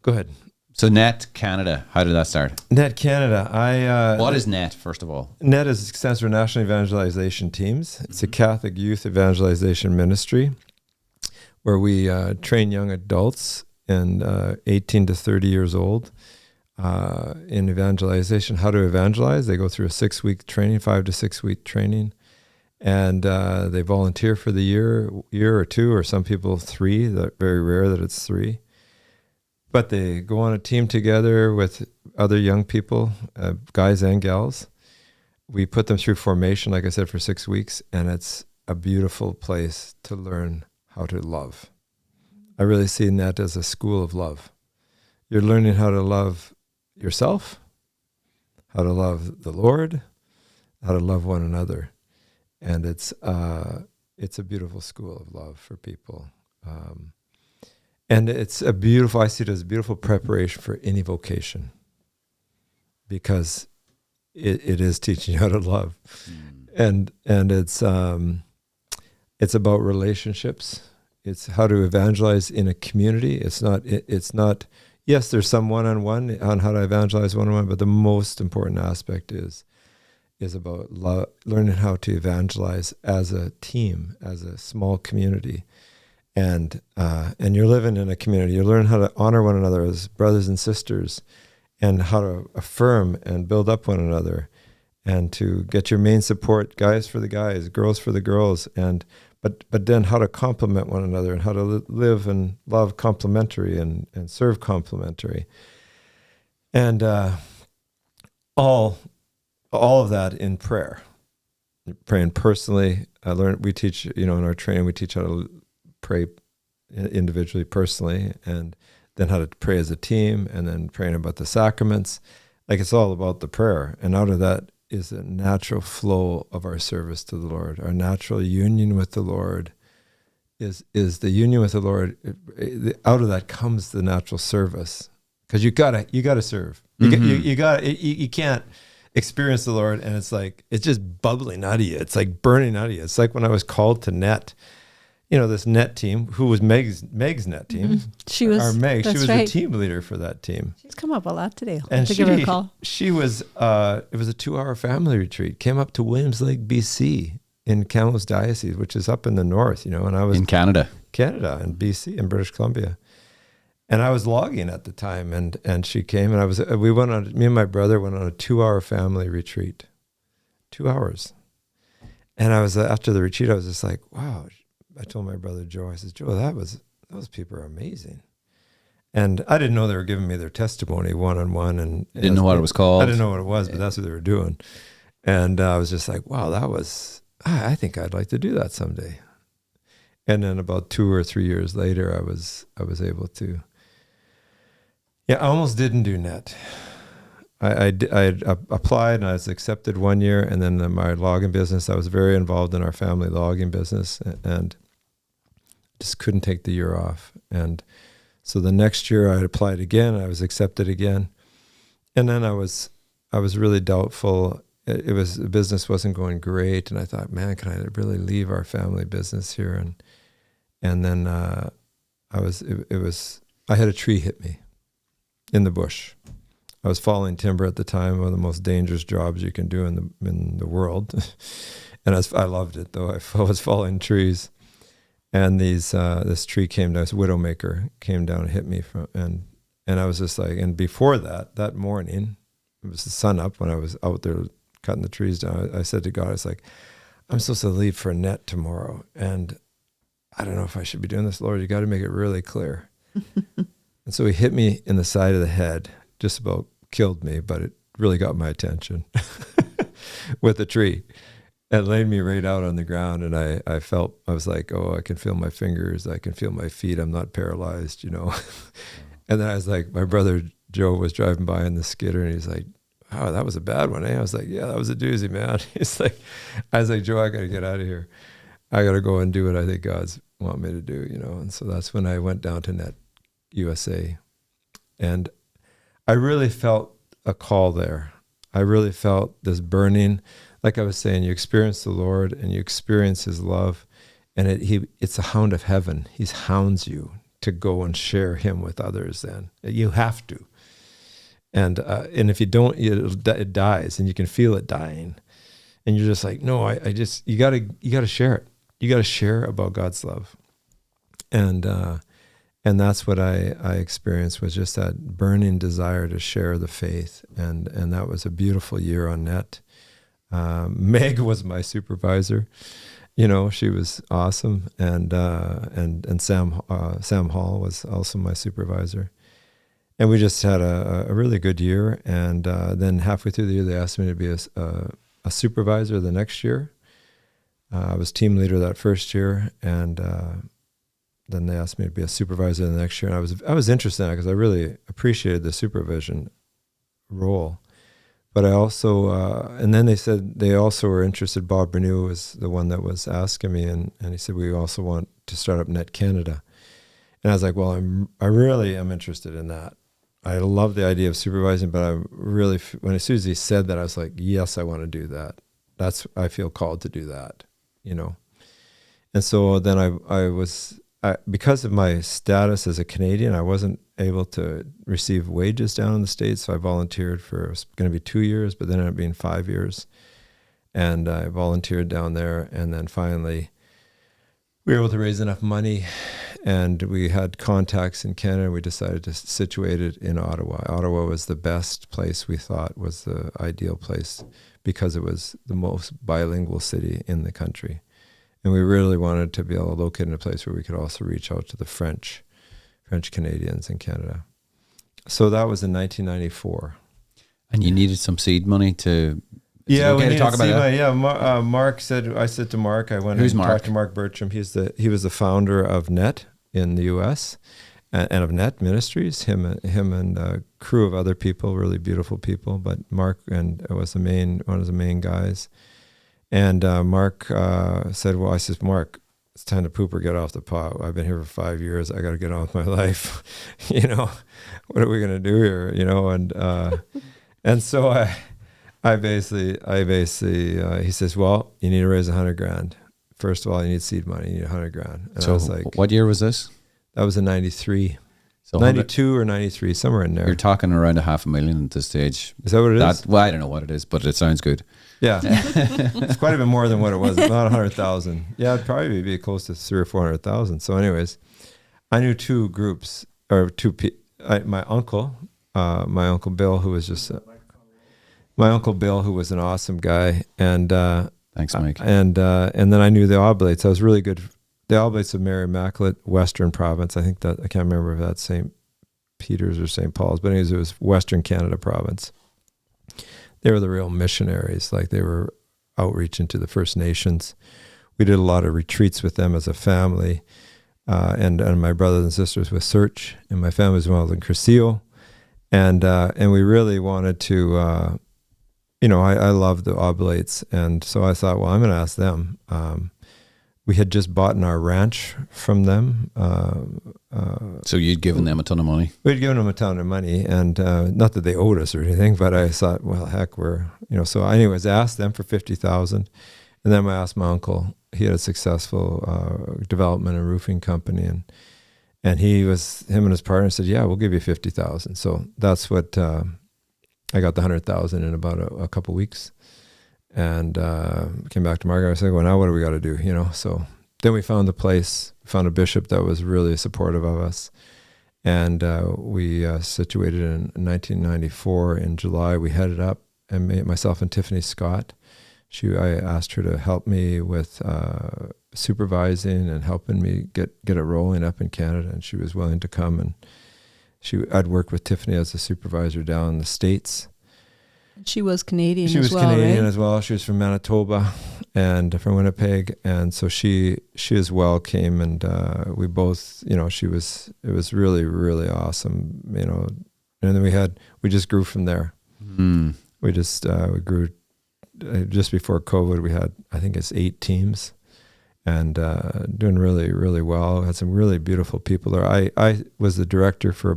Go ahead. So NET Canada, how did that start? NET Canada. What is NET, first of all? NET stands for National Evangelization Teams. It's a Catholic youth evangelization ministry where we train young adults and 18 to 30 years old in evangelization, how to evangelize. They go through a 5 to 6 week training. And they volunteer for the year or two, or some people 3. That's very rare that it's 3. But they go on a team together with other young people, guys and gals. We put them through formation, like I said, for 6 weeks, and it's a beautiful place to learn how to love. I really see that as a school of love. You're learning how to love yourself, how to love the Lord, how to love one another. And it's a beautiful school of love for people. And I see it as a beautiful preparation for any vocation, because it is teaching you how to love. And it's about relationships. It's how to evangelize in a community. It's not, yes, there's some one-on-one on how to evangelize one-on-one, but the most important aspect is about learning how to evangelize as a team, as a small community. And you're living in a community. You learn how to honor one another as brothers and sisters, and how to affirm and build up one another, and to get your main support, guys for the guys, girls for the girls, but then how to complement one another, and how to live and love complementary and serve complementary. And all of that in prayer. Praying personally. We teach, in our training, we teach how to pray individually, personally, and then how to pray as a team, and then praying about the sacraments. Like, it's all about the prayer. And out of that is a natural flow of our service to the Lord. Our natural union with the Lord is the union with the Lord. Out of that comes the natural service, because you gotta serve. You can't experience the Lord and it's just bubbling out of you. It's like burning out of you. It's like when I was called to net. This net team, who was Meg's net team. She was the team leader for that team. She's come up a lot today. And to give her a call. She was, it was a 2-hour family retreat. Came up to Williams Lake, BC, in Kamloops Diocese, which is up in the north, and I was... In Canada, in BC, in British Columbia. And I was logging at the time, and she came, and me and my brother went on a 2-hour family retreat. 2 hours. And I was, after the retreat, I was just like, wow. I told my brother Joe, I said, Joe, those people are amazing. And I didn't know they were giving me their testimony one-on-one. And didn't know what it was called. I didn't know what it was, but that's what they were doing. And I was just like, wow, I think I'd like to do that someday. And then about 2 or 3 years later, I was able to. Yeah, I almost didn't do net. I applied and I was accepted 1 year, and then my logging business, I was very involved in our family logging business, and just couldn't take the year off. And so the next year I applied again, I was accepted again. And then I was really doubtful. The business wasn't going great, and I thought, man, can I really leave our family business here? And then I had a tree hit me in the bush. I was falling timber at the time, one of the most dangerous jobs you can do in the world. And I loved it, though. I was falling trees. And this tree came down, this widowmaker came down and hit me. And I was just like, and before that morning, it was the sun up when I was out there cutting the trees down. I said to God, I was like, I'm supposed to leave for a net tomorrow. And I don't know if I should be doing this, Lord. You got to make it really clear. And so he hit me in the side of the head, just about killed me, but it really got my attention with a tree, and laid me right out on the ground. And I was like, oh, I can feel my fingers. I can feel my feet. I'm not paralyzed, And then I was like, my brother Joe was driving by in the skidder, and he's like, oh, that was a bad one, eh? I was like, yeah, that was a doozy, man. I was like, Joe, I got to get out of here. I got to go and do what I think God's want me to do, And so that's when I went down to Net USA. And I really felt a call there. I really felt this burning. Like I was saying, you experience the Lord and you experience his love, and it's a hound of heaven. He hounds you to go and share him with others. Then you have to. And if you don't, it dies, and you can feel it dying. And you're just like, no, you got to share it. You got to share about God's love. And that's what I experienced, was just that burning desire to share the faith. And that was a beautiful year on net. Meg was my supervisor. She was awesome, and Sam Hall was also my supervisor. And we just had a really good year. And then halfway through the year, they asked me to be a supervisor the next year. I was team leader that first year, and then they asked me to be a supervisor the next year. And I was interested in that because I really appreciated the supervision role. But I also, and then they said they also were interested. Bob Renew was the one that was asking me, and he said, we also want to start up Net Canada. And I was like, well, I really am interested in that. I love the idea of supervising, but I really, as soon as he said that, I was like, yes, I want to do that. I feel called to do that, And so then because of my status as a Canadian, I wasn't able to receive wages down in the States. So I volunteered for, it was going to be 2 years, but then it ended up being 5 years. And I volunteered down there. And then finally we were able to raise enough money, and we had contacts in Canada. We decided to situate it in Ottawa. Ottawa was the best place, we thought was the ideal place, because it was the most bilingual city in the country. And we really wanted to be able to locate in a place where we could also reach out to the French Canadians in Canada. So that was in 1994. And you needed some seed money to... Yeah, we needed to talk about that. Yeah, Mark said. I said to Mark, I went Who's and Mark? talked to Mark Bertram. He was the founder of Net in the U.S. and of Net Ministries. Him and a crew of other people, really beautiful people. But Mark was one of the main guys. And Mark said, "Well," I said, "Mark, it's time to poop or get off the pot. I've been here for 5 years. I got to get on with my life. What are we going to do here? And so I basically, he says, well, you need to raise $100,000. First of all, you need seed money. You need $100,000. And so I was like, what year was this? That was in 93, So 92 or 93, somewhere in there. You're talking around $500,000 at this stage. Is that what it is? Well, I don't know what it is, but it sounds good. Yeah. It's quite a bit more than what it was. Not 100,000. Yeah, it'd probably be close to 300,000 or 400,000. So anyways, I knew two groups, or my uncle Bill, who was just... my Uncle Bill, who was an awesome guy, and thanks, Mike. And then I knew the Oblates. I was really good. The Oblates of Mary Immaculate, Western Province. I think that, I can't remember if that's St. Peter's or St. Paul's, but anyways, it was Western Canada Province. They were the real missionaries. Like, they were outreaching to the First Nations. We did a lot of retreats with them as a family, and my brothers and sisters with Search, and my family was involved in Cursillo, and we really wanted to. I love the Oblates, and so I thought, well, I'm going to ask them. We had just bought our ranch from them. So you'd given them a ton of money? We'd given them a ton of money, and not that they owed us or anything, but I thought, well, heck, so anyways, I asked them for $50,000, and then I asked my uncle. He had a successful development and roofing company, and him and his partner said, yeah, we'll give you $50,000. So that's what... I got the $100,000 in about a couple weeks, and came back to Margaret. I said, well, now what do we got to do? So then we found the place, found a bishop that was really supportive of us. And we situated in 1994 in July. We headed up, and myself and Tiffany Scott. I asked her to help me with supervising and helping me get it rolling up in Canada, and she was willing to come. And I'd worked with Tiffany as a supervisor down in the States. She was Canadian as well, She was Canadian as well. She was from Manitoba and from Winnipeg. And so she as well came, and we both, it was really, really awesome, and then we just grew from there. Mm. We grew, just before COVID, we had, I think it's 8 teams. And doing really, really well. Had some really beautiful people there. I was the director for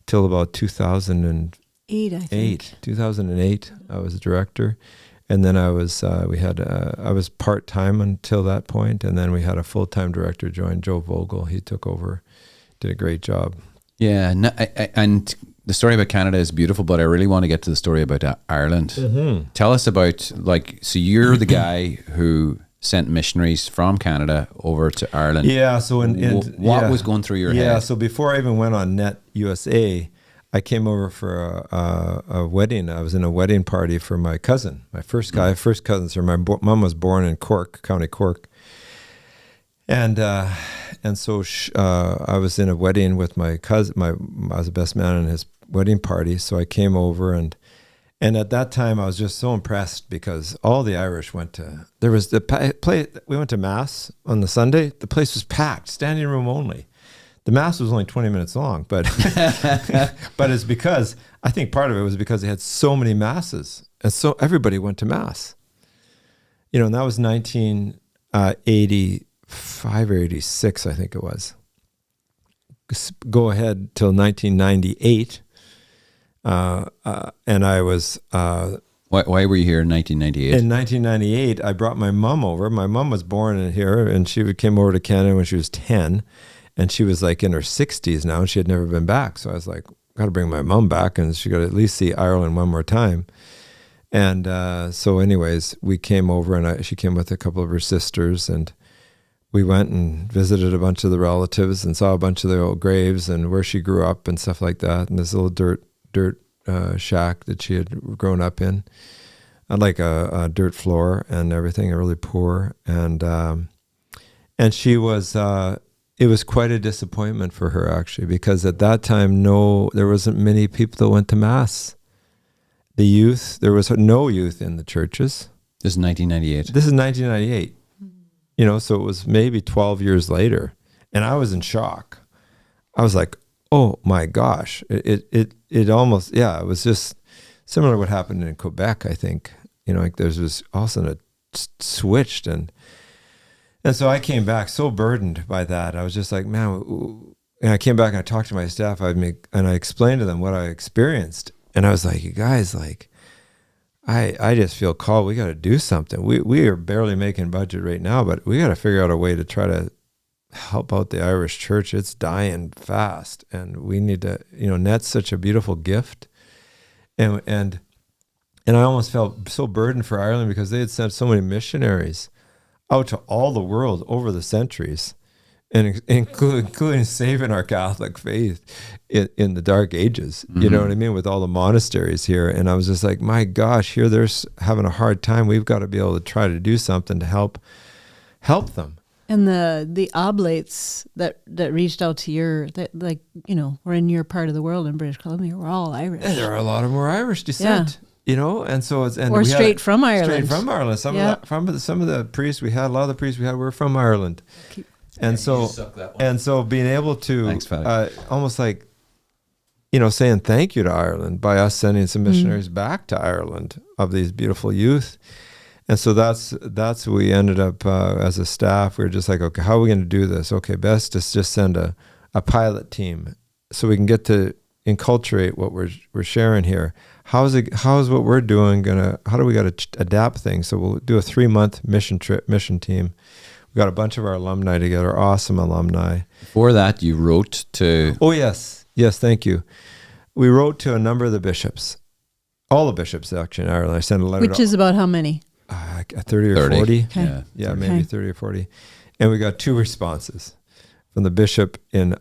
till about 2008. I think 2008. I was the director, and then I was part-time until that point, and then we had a full-time director join, Joe Vogel. He took over, did a great job. Yeah, and the story about Canada is beautiful, but I really want to get to the story about Ireland. Mm-hmm. Tell us about, so you're the guy who sent missionaries from Canada over to Ireland. Yeah, so what was going through your head? Yeah, so before I even went on Net USA, I came over for a wedding. I was in a wedding party for my cousin, my first cousin. So my mom was born in Cork, County Cork. And so I was in a wedding with my cousin. I was the best man in his wedding party. So I came over, and at that time I was just so impressed because all the Irish went to. There was we went to Mass on the Sunday. The place was packed, standing room only. The Mass was only 20 minutes long, but but it's because I think part of it was because they had so many masses, and so everybody went to Mass. And that was 1985 or 86, I think it was. Go ahead till 1998, and I was. Why were you here in 1998? In 1998, I brought my mom over. My mom was born in here, and she came over to Canada when she was 10. And she was like in her 60s now, and she had never been back. So I was like, got to bring my mom back, and she got to at least see Ireland one more time. And so anyways, we came over, and she came with a couple of her sisters, and we went and visited a bunch of the relatives and saw a bunch of the old graves and where she grew up and stuff like that. And this little dirt shack that she had grown up in, like a dirt floor and everything, really poor. And she was... it was quite a disappointment for her, actually, because at that time, there wasn't many people that went to Mass. The youth, there was no youth in the churches. This is 1998. This is 1998. So it was maybe 12 years later, and I was in shock. I was like, oh my gosh. It almost, it was just similar to what happened in Quebec, I think. Like there's all of a sudden it switched, and so I came back so burdened by that. I was just like, man, and I came back and I talked to my staff, and I explained to them what I experienced. And I was like, you guys, like, I just feel called. We got to do something. We are barely making budget right now, but we got to figure out a way to try to help out the Irish church. It's dying fast. And we need to, Net's such a beautiful gift. And I almost felt so burdened for Ireland because they had sent so many missionaries out to all the world over the centuries, and including saving our Catholic faith in the Dark Ages. Mm-hmm. You know what I mean? With all the monasteries here. And I was just like, my gosh, here they're having a hard time. We've got to be able to try to do something to help them. And the oblates that reached out to were in your part of the world in British Columbia, were all Irish. And there are a lot of them were Irish descent. Yeah. And so it's straight from Ireland. Straight from Ireland. Some of the priests we had, a lot of the priests we had were from Ireland. And so being able to almost like, saying thank you to Ireland by us sending some missionaries back to Ireland of these beautiful youth. And so that's we ended up as a staff. We were just like, okay, how are we going to do this? Okay, best to just send a pilot team so we can get to enculturate what we're sharing here. How is what we're doing how do we got to adapt things? So we'll do a 3-month mission team. We got a bunch of our alumni together, awesome alumni. Before that, you wrote to... Oh, yes, thank you. We wrote to a number of the bishops, all the bishops actually in Ireland. I sent a letter. Which is about how many? 30 or 40. Okay. Yeah, maybe 30 or 40. And we got 2 responses from the bishop in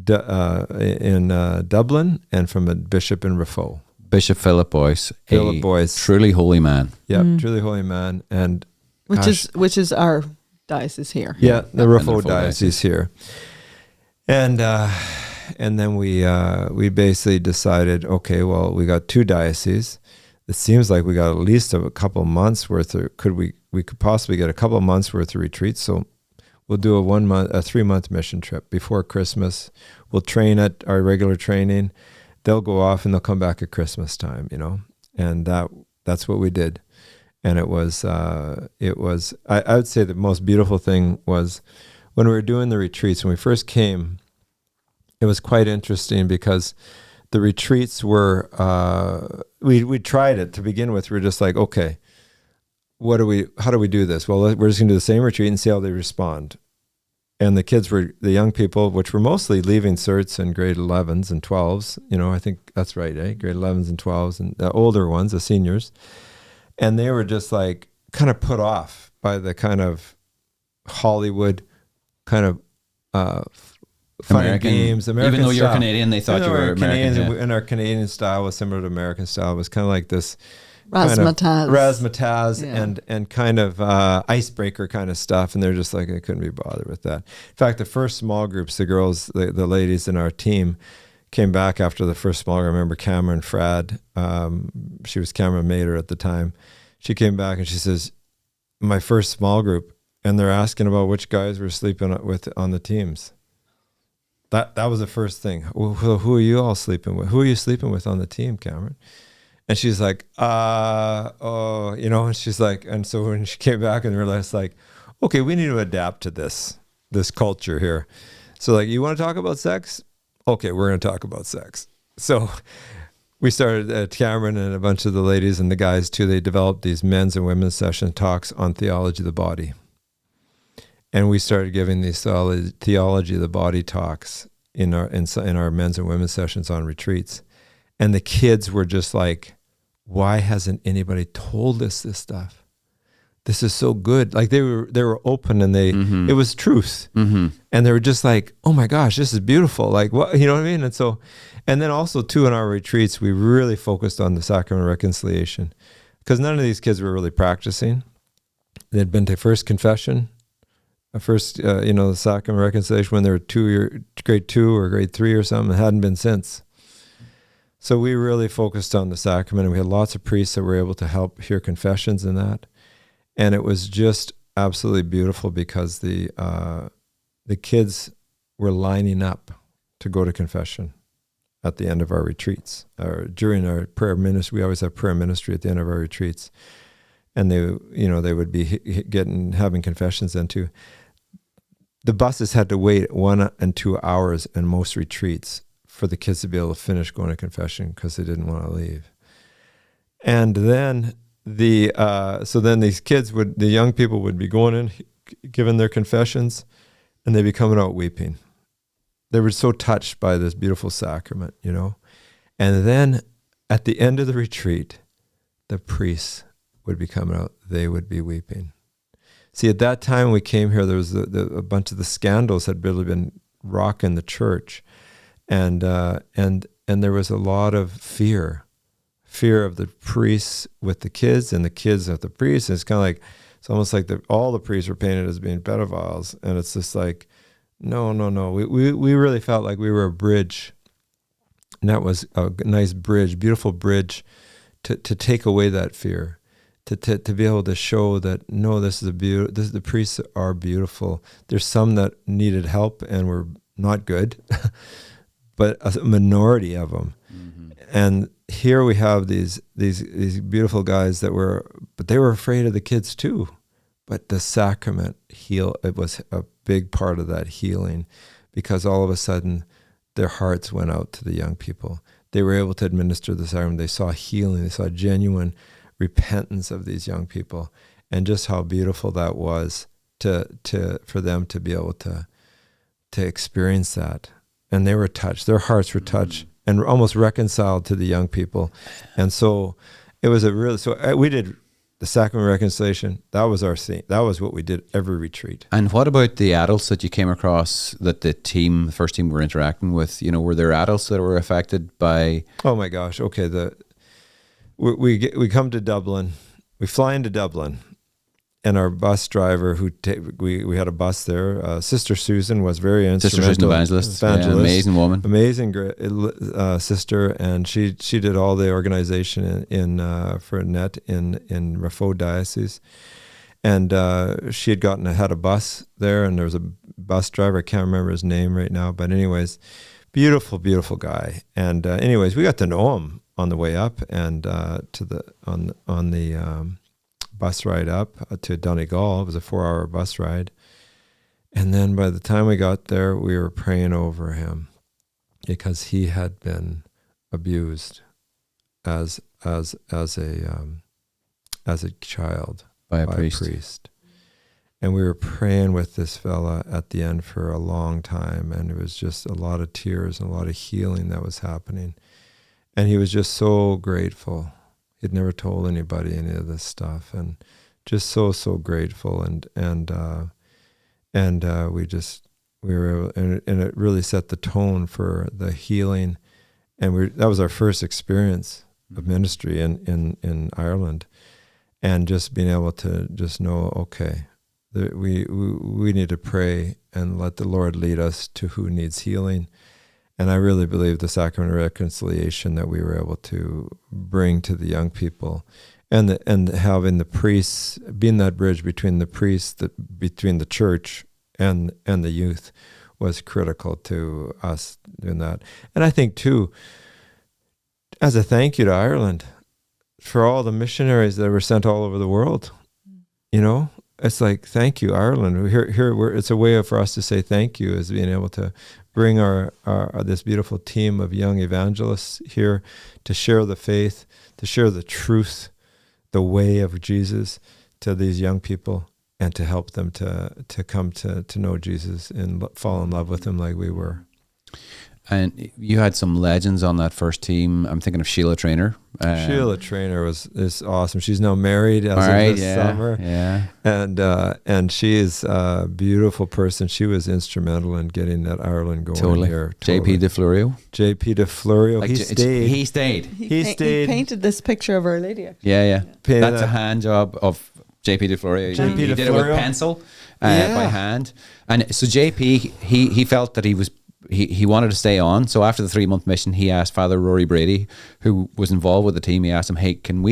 Dublin and from a bishop in Raphoe. Bishop Philip Boyce. Philip Boyce. Truly holy man. Yeah, truly holy man. And which is our diocese here. Yeah, the Raphoe diocese here. And then we basically decided, okay, well, we got 2 dioceses. It seems like we got at least a couple of months worth of, we could possibly get a couple of months worth of retreats. So we'll do a 3-month mission trip before Christmas. We'll train at our regular training. They'll go off and they'll come back at Christmas time, and that's what we did. And it was I would say the most beautiful thing was when we were doing the retreats. When we first came, it was quite interesting because the retreats were, we tried it to begin with. We were just like, okay, how do we do this? Well, we're just going to do the same retreat and see how they respond. And the young people, which were mostly leaving certs in grade 11s and 12s, I think that's right, grade 11s and 12s, and the older ones, the seniors. And they were just like kind of put off by the kind of Hollywood kind of fun and American games. American even though you're style. Canadian, they thought you were American. Canadians, and our Canadian style was similar to American style. It was kind of like this razzmatazz, and kind of icebreaker kind of stuff. And they're just like, I couldn't be bothered with that. In fact, the first small groups, the girls, the ladies in our team came back after the first small group. I remember Cameron Frad. She was Cameron Mater at the time. She came back and she says, my first small group, and they're asking about which guys we're sleeping with on the teams. That was the first thing. Well, who are you all sleeping with? Who are you sleeping with on the team, Cameron? And she's like, and she's like, and so when she came back and realized like, okay, we need to adapt to this culture here. So like, you want to talk about sex? Okay, we're going to talk about sex. So we started, Cameron and a bunch of the ladies and the guys too, they developed these men's and women's session talks on theology of the body. And we started giving these theology of the body talks in our men's and women's sessions on retreats. And the kids were just like, why hasn't anybody told us this stuff? This is so good. Like they were open and it was truth. Mm-hmm. And they were just like, oh my gosh, this is beautiful. Like what, you know what I mean? And then also too, in our retreats, we really focused on the sacrament of reconciliation because none of these kids were really practicing. They'd been to first confession, the sacrament of reconciliation when they were grade 2 or grade 3 or something. It hadn't been since. So we really focused on the sacrament, and we had lots of priests that were able to help hear confessions in that. And it was just absolutely beautiful because the kids were lining up to go to confession at the end of our retreats. During our prayer ministry, we always have prayer ministry at the end of our retreats. And they would be having confessions then too. The buses had to wait 1 and 2 hours in most retreats for the kids to be able to finish going to confession because they didn't want to leave. And then these kids the young people would be going in, giving their confessions, and they'd be coming out weeping. They were so touched by this beautiful sacrament, And then at the end of the retreat, the priests would be coming out. They would be weeping. See, at that time we came here, there was a bunch of the scandals had really been rocking the church. And there was a lot of fear of the priests with the kids and the kids with the priests. And it's kind of like, it's almost like all the priests were painted as being pedophiles. And it's just like, no. We really felt like we were a bridge. And that was a nice bridge, beautiful bridge to take away that fear. To be able to show that, no, the priests are beautiful. There's some that needed help and were not good, but a minority of them. Mm-hmm. And here we have these beautiful guys they were afraid of the kids too. But the sacrament it was a big part of that healing, because all of a sudden their hearts went out to the young people. They were able to administer the sacrament. They saw healing. They saw genuine repentance of these young people, and just how beautiful that was for them to be able to experience that. And they were touched. Their hearts were touched and almost reconciled to the young people. And so it was we did the sacrament of reconciliation. That was our theme. That was what we did every retreat. And what about the adults that you came across that the first team were interacting with? Were there adults that were affected by? Oh my gosh. Okay. We come to Dublin. We fly into Dublin, and our bus driver we had a bus there. Sister Susan was very instrumental. Sister Susan evangelist. Yeah, amazing woman, amazing sister, and she did all the organization for NET in Raphoe Diocese, and she had a bus there, and there was a bus driver. I can't remember his name right now, but anyways, beautiful guy. And anyways, we got to know him on the way up, and on the bus ride up to Donegal. It was a 4-hour bus ride, and then by the time we got there, we were praying over him because he had been abused as a child by a priest. And we were praying with this fella at the end for a long time, and it was just a lot of tears and a lot of healing that was happening. And he was just so grateful. He'd never told anybody any of this stuff, and just so grateful. And we We were able, and it really set the tone for the healing. And that was our first experience of ministry in Ireland. And just being able to just know, okay, we need to pray and let the Lord lead us to who needs healing. And I really believe the sacrament of reconciliation that we were able to bring to the young people, and having the priests, being that bridge between the priests, between the church and the youth, was critical to us doing that. And I think too, as a thank you to Ireland for all the missionaries that were sent all over the world, it's like, thank you, Ireland. It's a way for us to say thank you, is being able to bring our this beautiful team of young evangelists here to share the faith, to share the truth, the way of Jesus to these young people, and to help them to come to know Jesus and fall in love with him like we were. And you had some legends on that first team. I'm thinking of Sheila Traynor. Sheila Traynor is awesome. She's now married as of this summer. Yeah. And she is a beautiful person. She was instrumental in getting that Ireland going here. Totally. JP De Florio. He stayed. He painted this picture of Our Lady. Actually. Yeah. That's a hand job of JP De Florio. He did it with pencil by hand. And so JP, he felt that he wanted to stay on. So after the 3-month mission, he asked Father Rory Brady, who was involved with the team, he asked him, hey, can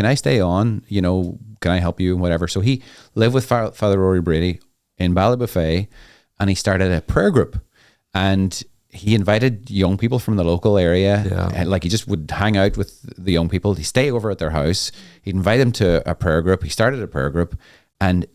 I stay on? Can I help you and whatever? So he lived with Father Rory Brady in Ballybofey, and he started a prayer group. And he invited young people from the local area. Yeah. And he just would hang out with the young people. He'd stay over at their house. He'd invite them to a prayer group. He started a prayer group, and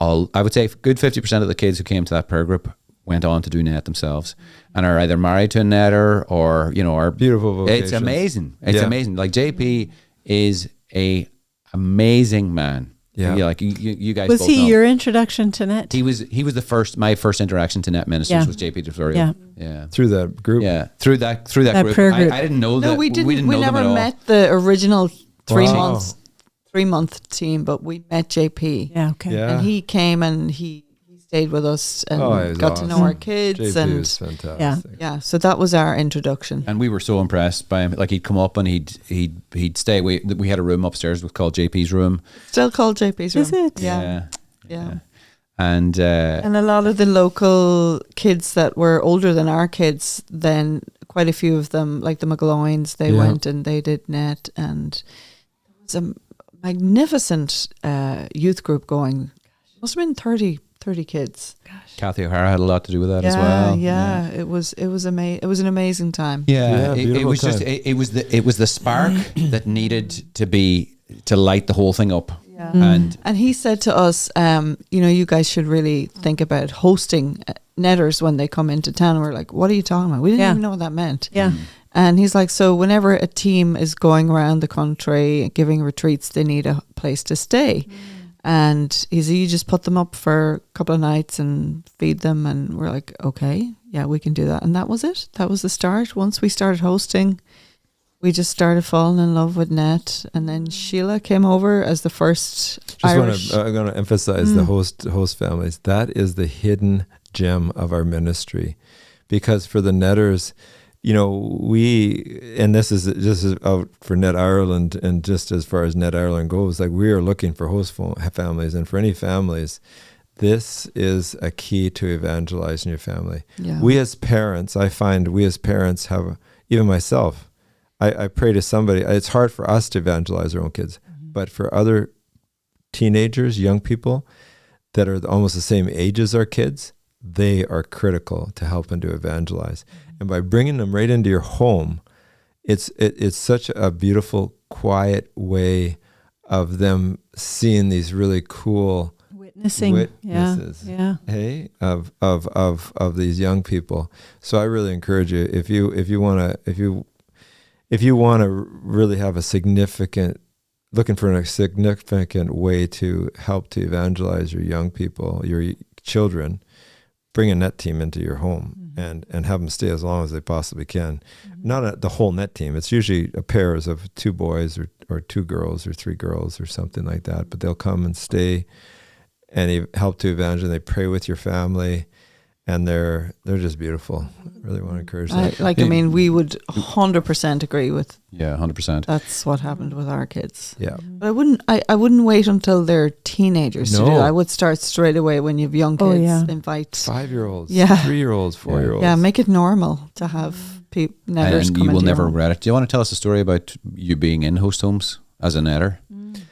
I would say a good 50% of the kids who came to that prayer group went on to do net themselves and are either married to a netter or are beautiful vocations. It's amazing. It's amazing. Like JP is a amazing man. Yeah. You guys was both he know. Your introduction to net? He was my first interaction to net ministers was JP De Florio. Yeah. Through that group. Yeah. Through that group. Prayer group. I didn't know that. No, we didn't. We know never them at all. met the original 3-month team, but we met JP. Yeah. Okay. Yeah. And he came and he stayed with us and got to know our kids. JP and was fantastic. Yeah, so that was our introduction. And we were so impressed by him. Like, he'd come up and he'd stay. We had a room upstairs called JP's room. Still called JP's room. Is it? Yeah. And a lot of the local kids that were older than our kids, then quite a few of them, like the McGloins, they went and they did net, and there was a magnificent youth group going. Must have been 30 kids. Gosh. Kathy O'Hara had a lot to do with that as well. Yeah. It was an amazing time. Yeah, it was time. It was the spark that needed to light the whole thing up. Yeah. And he said to us, you guys should really think about hosting netters when they come into town. We're like, what are you talking about? We didn't even know what that meant. Yeah. And he's like, so whenever a team is going around the country giving retreats, they need a place to stay. And he said, you just put them up for a couple of nights and feed them. And we're like, okay, yeah, we can do that. And that was it. That was the start. Once we started hosting, we just started falling in love with net. And then Sheila came over as the first Irish. I'm going to emphasize the host families. That is the hidden gem of our ministry. Because for the netters, this is out for Net Ireland, and just as far as Net Ireland goes, like, we are looking for host families, and for any families, this is a key to evangelizing your family. Yeah. We as parents, I find we as parents have, even myself, I pray to somebody. It's hard for us to evangelize our own kids, but for other teenagers, young people that are almost the same age as our kids, they are critical to helping to evangelize. And by bringing them right into your home, it's such a beautiful, quiet way of them seeing these really cool witnesses. Hey, of these young people. So I really encourage you, if you want to really have looking for a significant way to help to evangelize your young people, your children, bring a net team into your home and have them stay as long as they possibly can. Not the whole net team. It's usually a pairs of 2 boys or 2 girls or 3 girls or something like that. But they'll come and stay and help to evangelize. They pray with your family. and they're just beautiful. I really want to encourage that. I mean, we would 100% agree with. Yeah, 100%. That's what happened with our kids. Yeah, but I wouldn't wait until they're teenagers to do it. I would start straight away when you have young kids. Invite 5-year-olds, yeah, 3-year-olds, 4-year-olds. Yeah, make it normal to have netters. And you will never regret it. Do you want to tell us a story about you being in host homes as a netter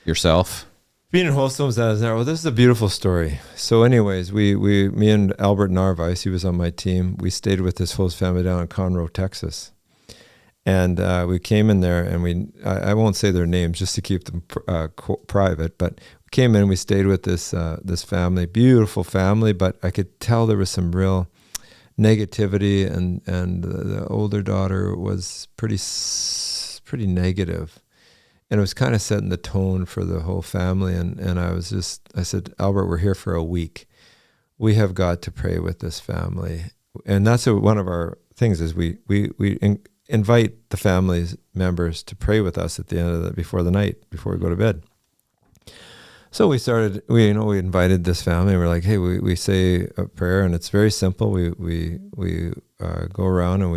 yourself? Being in host homes as a netter. Well, this is a beautiful story. So, anyways, me and Albert Narvaez, he was on my team. We stayed with this host family down in Conroe, Texas. And we came in there, and I won't say their names just to keep them private, but we came in, we stayed with this family, beautiful family, but I could tell there was some real negativity, and the older daughter was pretty negative. And it was kind of setting the tone for the whole family. And I said, Albert, we're here for a week. We have got to pray with this family. And that's one of our things is we invite the family's members to pray with us at the end of before we go to bed. So we invited this family, and we're like, hey, we say a prayer, and it's very simple. We go around and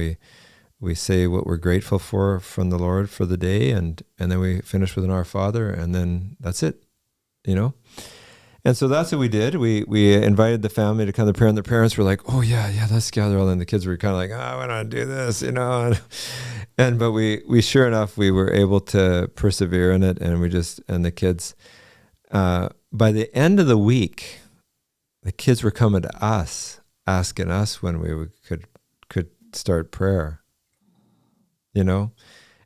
we say what we're grateful for from the Lord for the day, and then we finish with an Our Father, and then that's it, And so that's what we did. We invited the family to come. The parents were like, oh yeah, let's gather all. And the kids were kind of like, I want to do this, But we sure enough, we were able to persevere in it, and the kids. By the end of the week, the kids were coming to us, asking us when we could start prayer.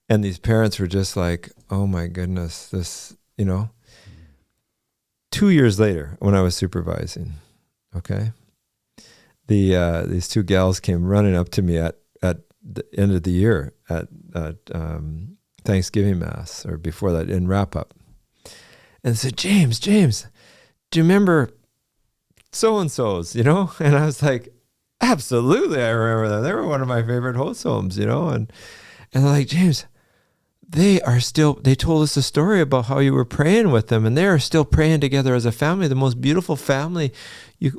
And these parents were just like, oh my goodness, this, 2 years later, when I was supervising, okay, these two gals came running up to me at the end of the year at Thanksgiving Mass, or before that, in wrap up, and said, James, do you remember so-and-so's, And I was like, absolutely, I remember them. They were one of my favorite host homes, and they're like, James, they told us a story about how you were praying with them, and they are still praying together as a family, the most beautiful family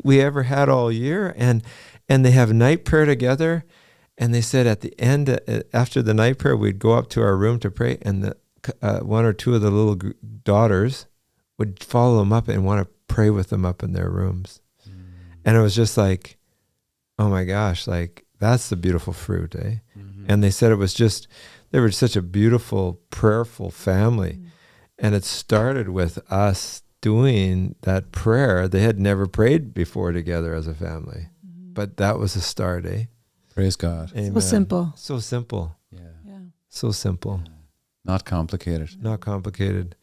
we ever had all year. And they have night prayer together. And they said at the end, after the night prayer, we'd go up to our room to pray, and one or two of the little daughters would follow them up and want to pray with them up in their rooms. And it was just like, oh my gosh, like that's the beautiful fruit, eh? Mm-hmm. And they said they were such a beautiful, prayerful family. And it started with us doing that prayer. They had never prayed before together as a family, but that was a start, eh? Praise God. So Amen. simple. So simple. Yeah. So simple. Not complicated. Not complicated.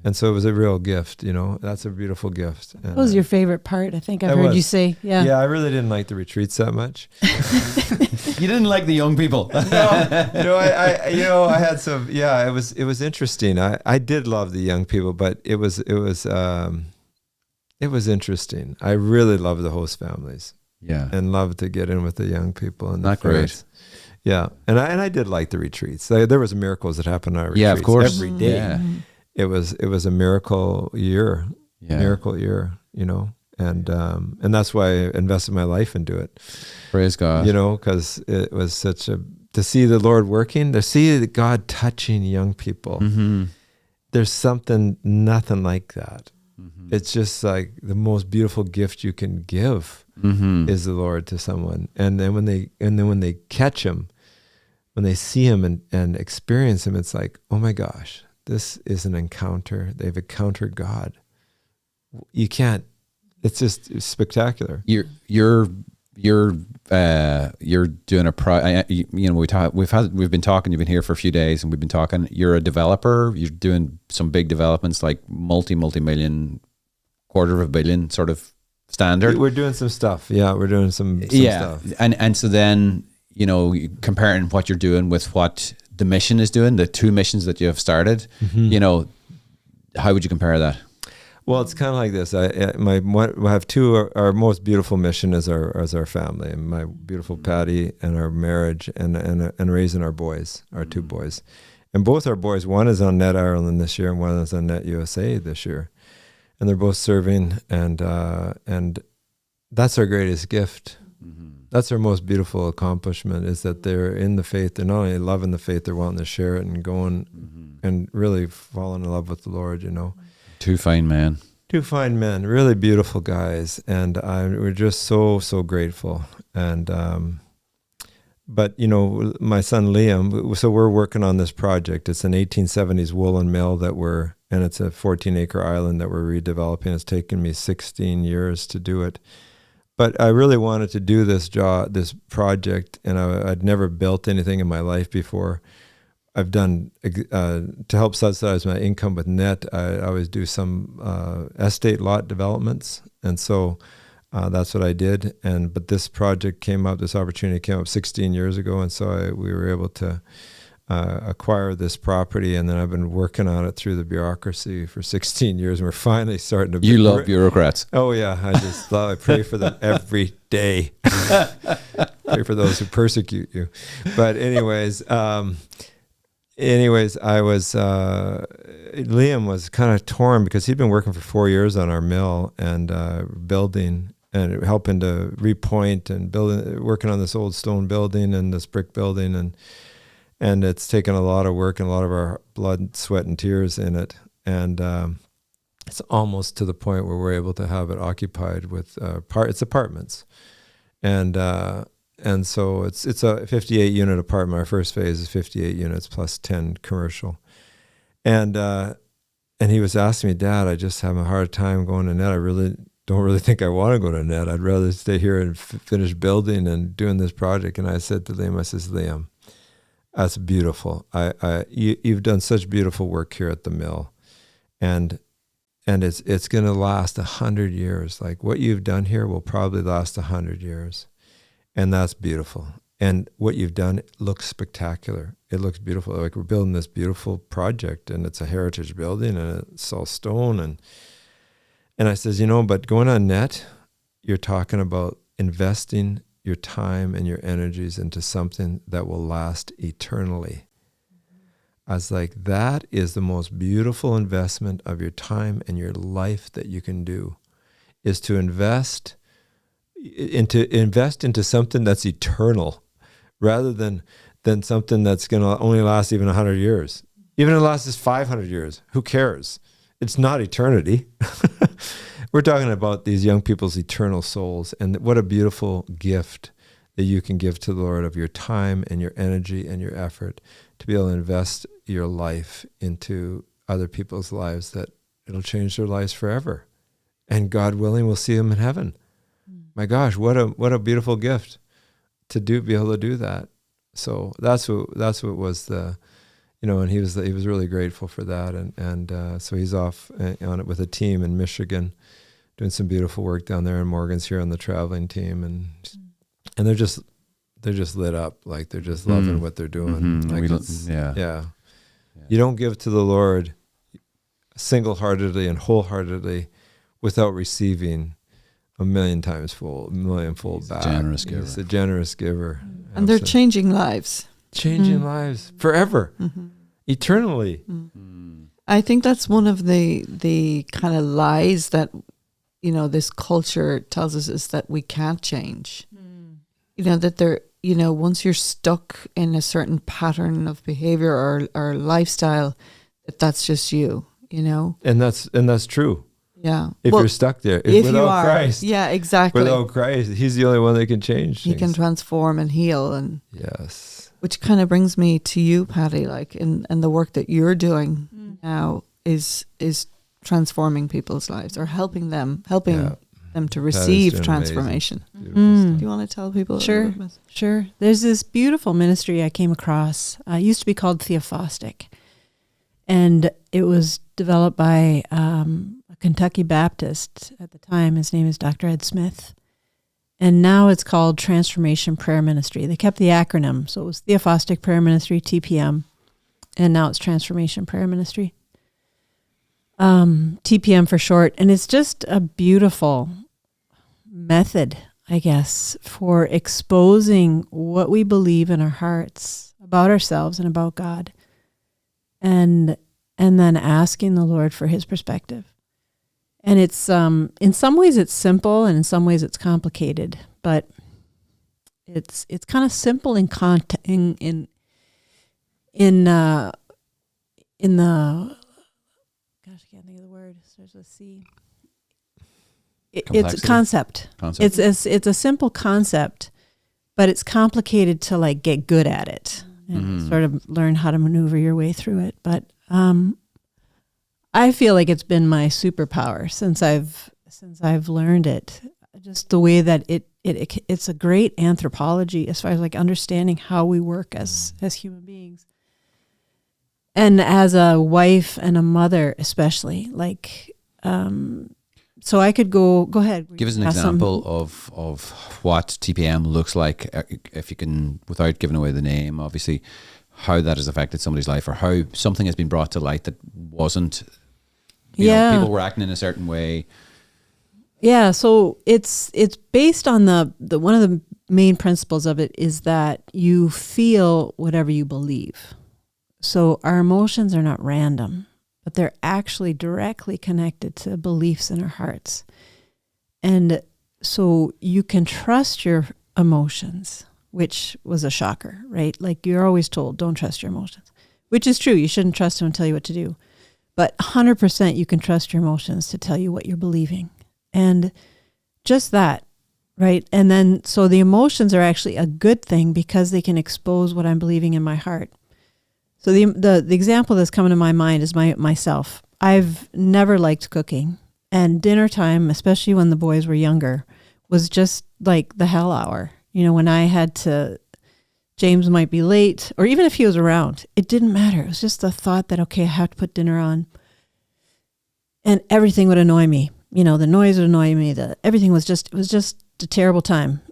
And so it was a real gift, That's a beautiful gift. And what was your favorite part? I think I've heard you say. Yeah. Yeah, I really didn't like the retreats that much. You didn't like the young people. No, I had some. Yeah, it was interesting. I did love the young people, but it was interesting. I really loved the host families. Yeah, and loved to get in with the young people and not great. Yeah, and I did like the retreats. There was miracles that happened on our retreats. Yeah, of course. Every day. Yeah. It was a miracle year. Yeah. Miracle year. And that's why I invested my life into it. Praise God. Because it was to see the Lord working, to see God touching young people. Mm-hmm. There's nothing like that. Mm-hmm. It's just like the most beautiful gift you can give is the Lord to someone. And then when they catch him, when they see him and experience him, it's like, oh my gosh, this is an encounter. They've encountered God. You can't. It's just spectacular. You're doing we've been talking. You've been here for a few days, and we've been talking. You're a developer. You're doing some big developments, like multi-million, $250 million sort of standard. We're doing some stuff. Yeah, we're doing some stuff. And so then comparing what you're doing with what the mission is doing, the two missions that you have started. Mm-hmm. How would you compare that? Well, it's kind of like this. I have two. Our most beautiful mission is our family, and my beautiful Patty, and our marriage, and raising our boys, our two boys, and both our boys. One is on Net Ireland this year, and one is on Net USA this year, and they're both serving, and that's our greatest gift. That's their most beautiful accomplishment, is that they're in the faith. They're not only loving the faith, they're wanting to share it and going and really falling in love with the Lord, you know. Two fine men. Two fine men, really beautiful guys. And we're just so, so grateful. And, but, you know, my son Liam, so we're working on this project. It's an 1870s woolen mill and it's a 14-acre island that we're redeveloping. It's taken me 16 years to do it. But I really wanted to do this project, and I'd never built anything in my life before. I've done, to help subsidize my income with net, I always do some estate lot developments. And so that's what I did. But this project this opportunity came up 16 years ago. And so we were able to acquire this property, and then I've been working on it through the bureaucracy for 16 years, and we're finally starting to... You love bureaucrats. Oh yeah, I pray for them every day. Pray for those who persecute you. But anyways, I was Liam was kind of torn because he'd been working for 4 years on our mill and building and helping to repoint and working on this old stone building and this brick building, and it's taken a lot of work and a lot of our blood, sweat, and tears in it. And it's almost to the point where we're able to have it occupied with it's apartments. And so it's a 58 unit apartment. Our first phase is 58 units plus 10 commercial. And he was asking me, Dad, I just have a hard time going to net. I really don't really think I want to go to net. I'd rather stay here and finish building and doing this project. And I said to Liam, Liam, that's beautiful. You've done such beautiful work here at the mill, and it's going to last 100 years. Like what you've done here will probably last 100 years, and that's beautiful. And what you've done looks spectacular. It looks beautiful. Like we're building this beautiful project, and it's a heritage building, and it's all stone. And I says, but going on net, you're talking about investing your time and your energies into something that will last eternally. I was like, that is the most beautiful investment of your time and your life that you can do, is to invest into something that's eternal, rather than something that's going to only last even 100 years. Even if it lasts 500 years, who cares? It's not eternity. We're talking about these young people's eternal souls, and what a beautiful gift that you can give to the Lord of your time and your energy and your effort to be able to invest your life into other people's lives, that it'll change their lives forever. And God willing, we'll see them in heaven. My gosh, what a beautiful gift to be able to do that. So that's what was the, and he was really grateful for that. And so he's off on it with a team in Michigan, doing some beautiful work down there, and Morgan's here on the traveling team, and they're just lit up, like they're just loving what they're doing. Like you don't give to the Lord single-heartedly and wholeheartedly without receiving a millionfold back. Generous giver. He's a generous giver. And they're changing lives. Changing lives forever, eternally. I think that's one of the kind of lies that this culture tells us, is that we can't change. That they're, once you're stuck in a certain pattern of behavior or lifestyle, that's just you, And that's true. Yeah. If you're stuck there, without Christ. Yeah, exactly. Without Christ, he's the only one that can change things. He can transform and heal. And yes. Which kind of brings me to you, Patty, and the work that you're doing now is transforming people's lives, or helping them to receive transformation. Do you want to tell people? Sure. There's this beautiful ministry I came across. It used to be called Theophostic, and it was developed by a Kentucky Baptist at the time. His name is Dr. Ed Smith, and now it's called Transformation Prayer Ministry. They kept the acronym, so it was Theophostic Prayer Ministry, TPM, and now it's Transformation Prayer Ministry. TPM for short. And it's just a beautiful method, I guess, for exposing what we believe in our hearts about ourselves and about God, and then asking the Lord for his perspective. And it's in some ways it's simple, and in some ways it's complicated, but It's kind of simple in the, gosh, I can't think of the word. It starts with C. It's a concept. It's a simple concept, but it's complicated to like get good at it and sort of learn how to maneuver your way through it. But I feel like it's been my superpower since I've learned it. Just the way that it's a great anthropology as far as like understanding how we work as human beings. And as a wife and a mother, especially, like, so I could go ahead. Give us an example of what TPM looks like, if you can, without giving away the name, obviously, how that has affected somebody's life, or how something has been brought to light that wasn't, you know, people were acting in a certain way. Yeah, so it's based on the one of the main principles of it is that you feel whatever you believe. So our emotions are not random, but they're actually directly connected to beliefs in our hearts. And so you can trust your emotions, which was a shocker, right? Like you're always told, don't trust your emotions, which is true. You shouldn't trust them and tell you what to do. But 100% you can trust your emotions to tell you what you're believing. And just that, right? And then, so the emotions are actually a good thing because they can expose what I'm believing in my heart. So the example that's coming to my mind is myself. I've never liked cooking, and dinner time, especially when the boys were younger, was just like the hell hour. You know, when I had to, James might be late, or even if he was around, it didn't matter. It was just the thought that, okay, I have to put dinner on, and everything would annoy me. You know, the noise would annoy me. Everything was just, it was just a terrible time.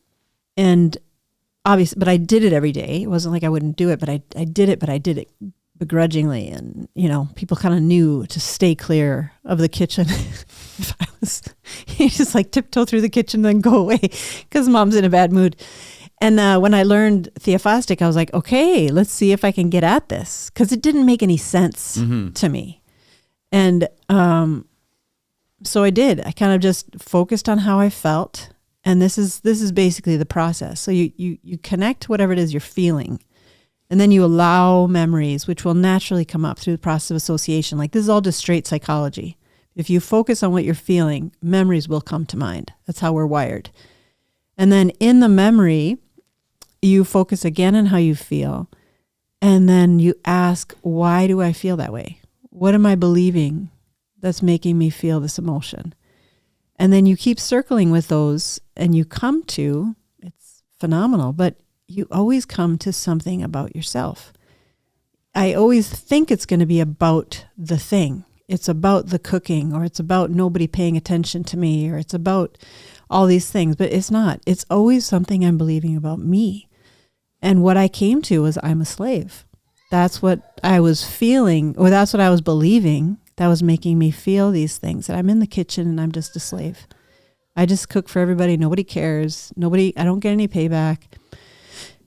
And obviously, but I did it every day. It wasn't like I wouldn't do it, but I did it begrudgingly. And, you know, people kind of knew to stay clear of the kitchen. If I was, you just like tiptoe through the kitchen, then go away because mom's in a bad mood. And when I learned Theophostic, I was like, okay, let's see if I can get at this, because it didn't make any sense to me. And so I did. I kind of just focused on how I felt. And this is basically the process. So you connect whatever it is you're feeling, and then you allow memories, which will naturally come up through the process of association. Like this is all just straight psychology. If you focus on what you're feeling, memories will come to mind. That's how we're wired. And then in the memory, you focus again on how you feel. And then you ask, why do I feel that way? What am I believing that's making me feel this emotion? And then you keep circling with those, and you come to, it's phenomenal, but you always come to something about yourself. I always think it's going to be about the thing. It's about the cooking, or it's about nobody paying attention to me, or it's about all these things, but it's not. It's always something I'm believing about me. And what I came to was I'm a slave. That's what I was feeling, or that's what I was believing. That was making me feel these things, that I'm in the kitchen and I'm just a slave. I just cook for everybody. Nobody cares. I don't get any payback.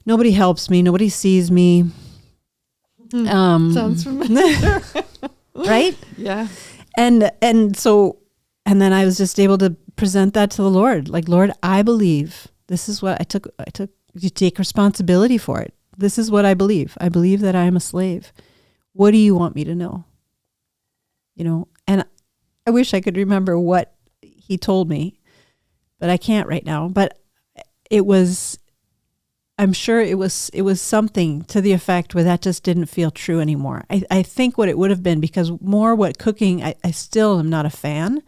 Nobody helps me. Nobody sees me. Sounds familiar. Right? Yeah. And then I was just able to present that to the Lord. Like, Lord, I believe this is what I took you take responsibility for it. This is what I believe. I believe that I am a slave. What do you want me to know? You know, and I wish I could remember what he told me, but I can't right now. But I'm sure it was something to the effect where that just didn't feel true anymore. I think what it would have been, because more what cooking, I still am not a fan,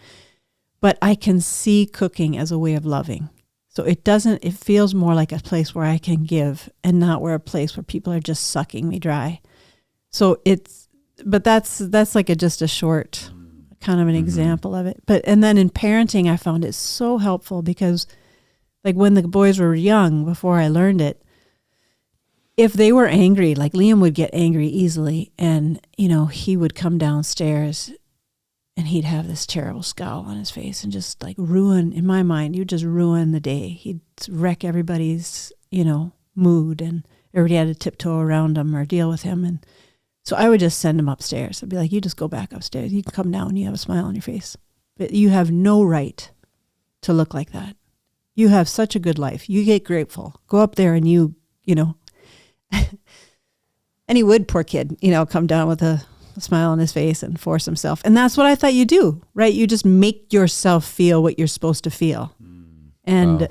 but I can see cooking as a way of loving. So it feels more like a place where I can give, and not where a place where people are just sucking me dry. So but that's like just a short kind of an example of it. And then in parenting, I found it so helpful, because like when the boys were young, before I learned it, if they were angry, like Liam would get angry easily, and, you know, he would come downstairs and he'd have this terrible scowl on his face and just like ruin, in my mind, he would just ruin the day. He'd wreck everybody's, you know, mood, and everybody had to tiptoe around him or deal with him. And so I would just send him upstairs. I'd be like, you just go back upstairs. You can come down. You have a smile on your face. But you have no right to look like that. You have such a good life. You get grateful. Go up there and you know, and he would, poor kid, you know, come down with a smile on his face and force himself. And that's what I thought you do, right? You just make yourself feel what you're supposed to feel. And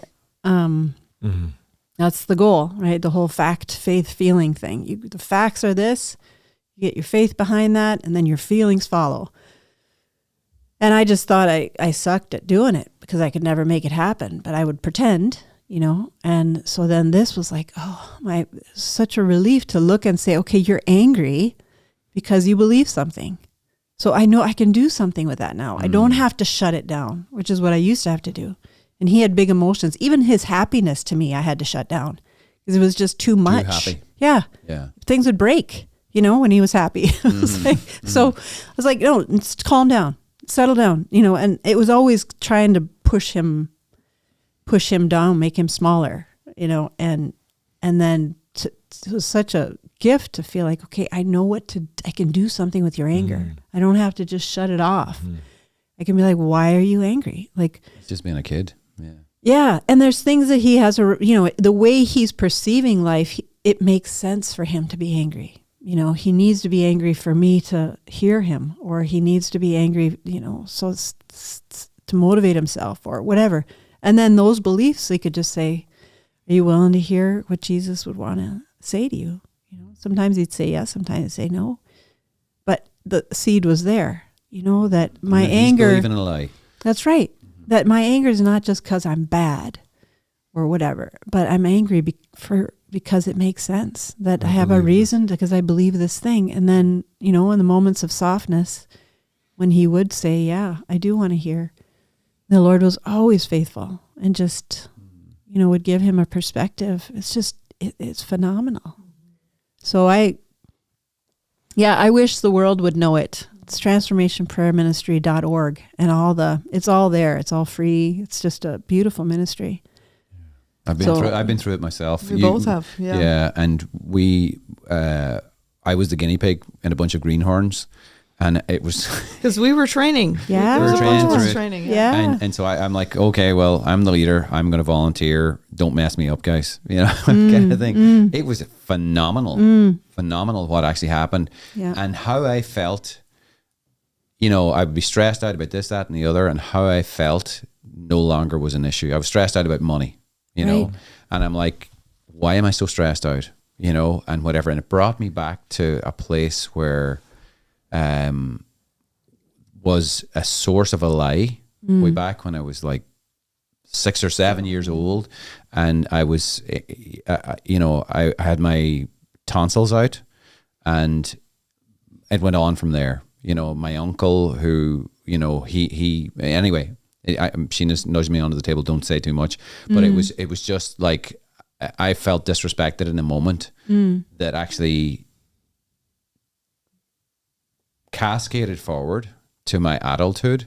that's the goal, right? The whole fact, faith, feeling thing. The facts are this, you get your faith behind that, and then your feelings follow. And I just thought I sucked at doing it because I could never make it happen, but I would pretend, you know. And so then this was like, such a relief to look and say, okay, you're angry because you believe something. So I know I can do something with that now. I don't have to shut it down, which is what I used to have to do. And he had big emotions. Even his happiness to me, I had to shut down because it was just too much. Too happy. Yeah. Yeah. Things would break, you know, when he was happy. So I was like, no, calm down, settle down, you know. And it was always trying to push him down, make him smaller, you know. And then it was such a gift to feel like, okay, I can do something with your anger. I don't have to just shut it off. I can be like, why are you angry? Like, it's just being a kid. Yeah. Yeah. And there's things that he has, the way he's perceiving life, it makes sense for him to be angry. You know, he needs to be angry for me to hear him, or he needs to be angry, you know, so to motivate himself or whatever. And then those beliefs, he could just say, are you willing to hear what Jesus would want to say to you? You know, sometimes he'd say yes, sometimes he'd say no. But the seed was there, you know, that my anger. He's believing a lie. That's right. That my anger is not just because I'm bad or whatever, but I'm angry because it makes sense that I have a reason because I believe this thing. And then, you know, in the moments of softness, when he would say, yeah, I do want to hear, the Lord was always faithful and just, you know, would give him a perspective. It's just, it's phenomenal. So I wish the world would know it. It's transformationprayerministry.org and it's all there. It's all free. It's just a beautiful ministry. I've been through it myself. We both have. Yeah. Yeah. And I was the guinea pig in a bunch of greenhorns, and it was because we were training. Yeah. We were training. Yeah. And so I'm like, okay, well, I'm the leader. I'm going to volunteer. Don't mess me up, guys. You know, kind of thing. It was phenomenal what actually happened, and how I felt. You know, I would be stressed out about this, that, and the other, and how I felt no longer was an issue. I was stressed out about money, you know, and I'm like, why am I so stressed out, you know, and whatever. And it brought me back to a place where was a source of a lie way back when I was like 6 or 7 years old, and I was, you know, I had my tonsils out, and it went on from there. You know, my uncle who, you know, anyway, Sheena's nudged me under the table, don't say too much, but it was just like, I felt disrespected in a moment that actually cascaded forward to my adulthood,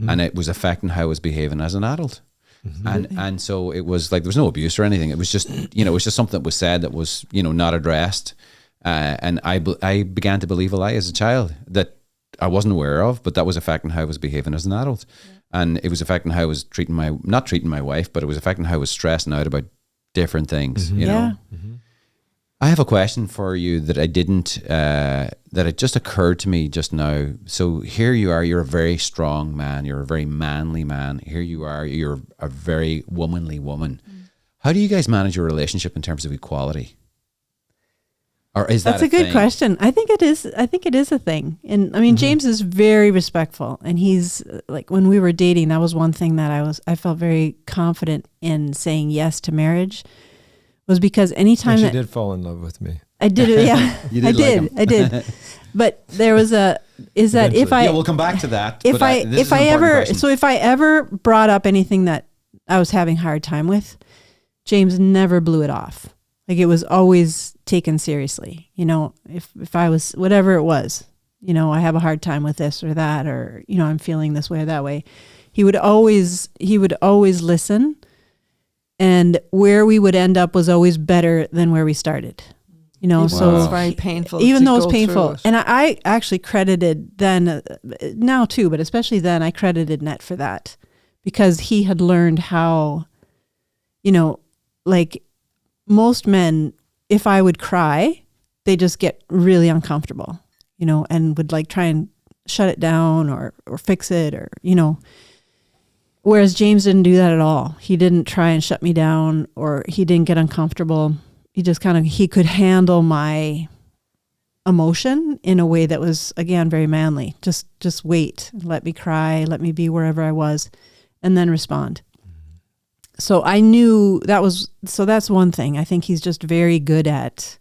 and it was affecting how I was behaving as an adult. And so it was like, there was no abuse or anything. It was just, you know, it was just something that was said that was, you know, not addressed. And I began to believe a lie as a child that I wasn't aware of, but that was affecting how I was behaving as an adult. And it was affecting how I was not treating my wife, but it was affecting how I was stressing out about different things, you know. I have a question for you that I didn't, that it just occurred to me just now. So here you are, you're a very strong man, you're a very manly man. Here you are, you're a very womanly woman. How do you guys manage your relationship in terms of equality? Or is That's a good question. I think it is a thing. And I mean, James is very respectful, and he's like, when we were dating, that was one thing that I felt very confident in saying yes to marriage, was because anytime she did fall in love with me. I did it. Yeah, You did I did. But there was we'll come back to that. If I ever brought up anything that I was having a hard time with, James never blew it off. Like, it was always taken seriously. You know, if I was, whatever it was, you know, I have a hard time with this or that, or, you know, I'm feeling this way or that way. He would always listen, and where we would end up was always better than where we started. You know, so it's very painful. Even though it's painful. And I actually credited then, now too, but especially then, I credited Ned for that, because he had learned how like most men, if I would cry, they just get really uncomfortable, and would like try and shut it down or fix it or, whereas James didn't do that at all. He didn't try and shut me down or he didn't get uncomfortable. He just he could handle my emotion in a way that was, again, very manly. Just wait, let me cry, let me be wherever I was, and then respond. So I knew that's one thing. I think he's just very good at,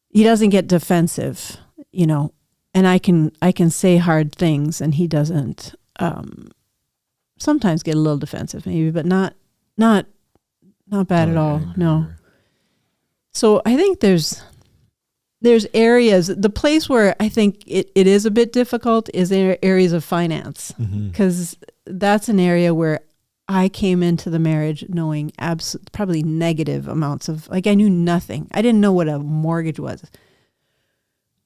he doesn't get defensive, and I can say hard things and he doesn't, sometimes get a little defensive maybe, but not bad at all. No. So I think there's areas, the place where I think it is a bit difficult is areas of finance, because that's an area where I came into the marriage knowing probably negative amounts of, like, I knew nothing. I didn't know what a mortgage was.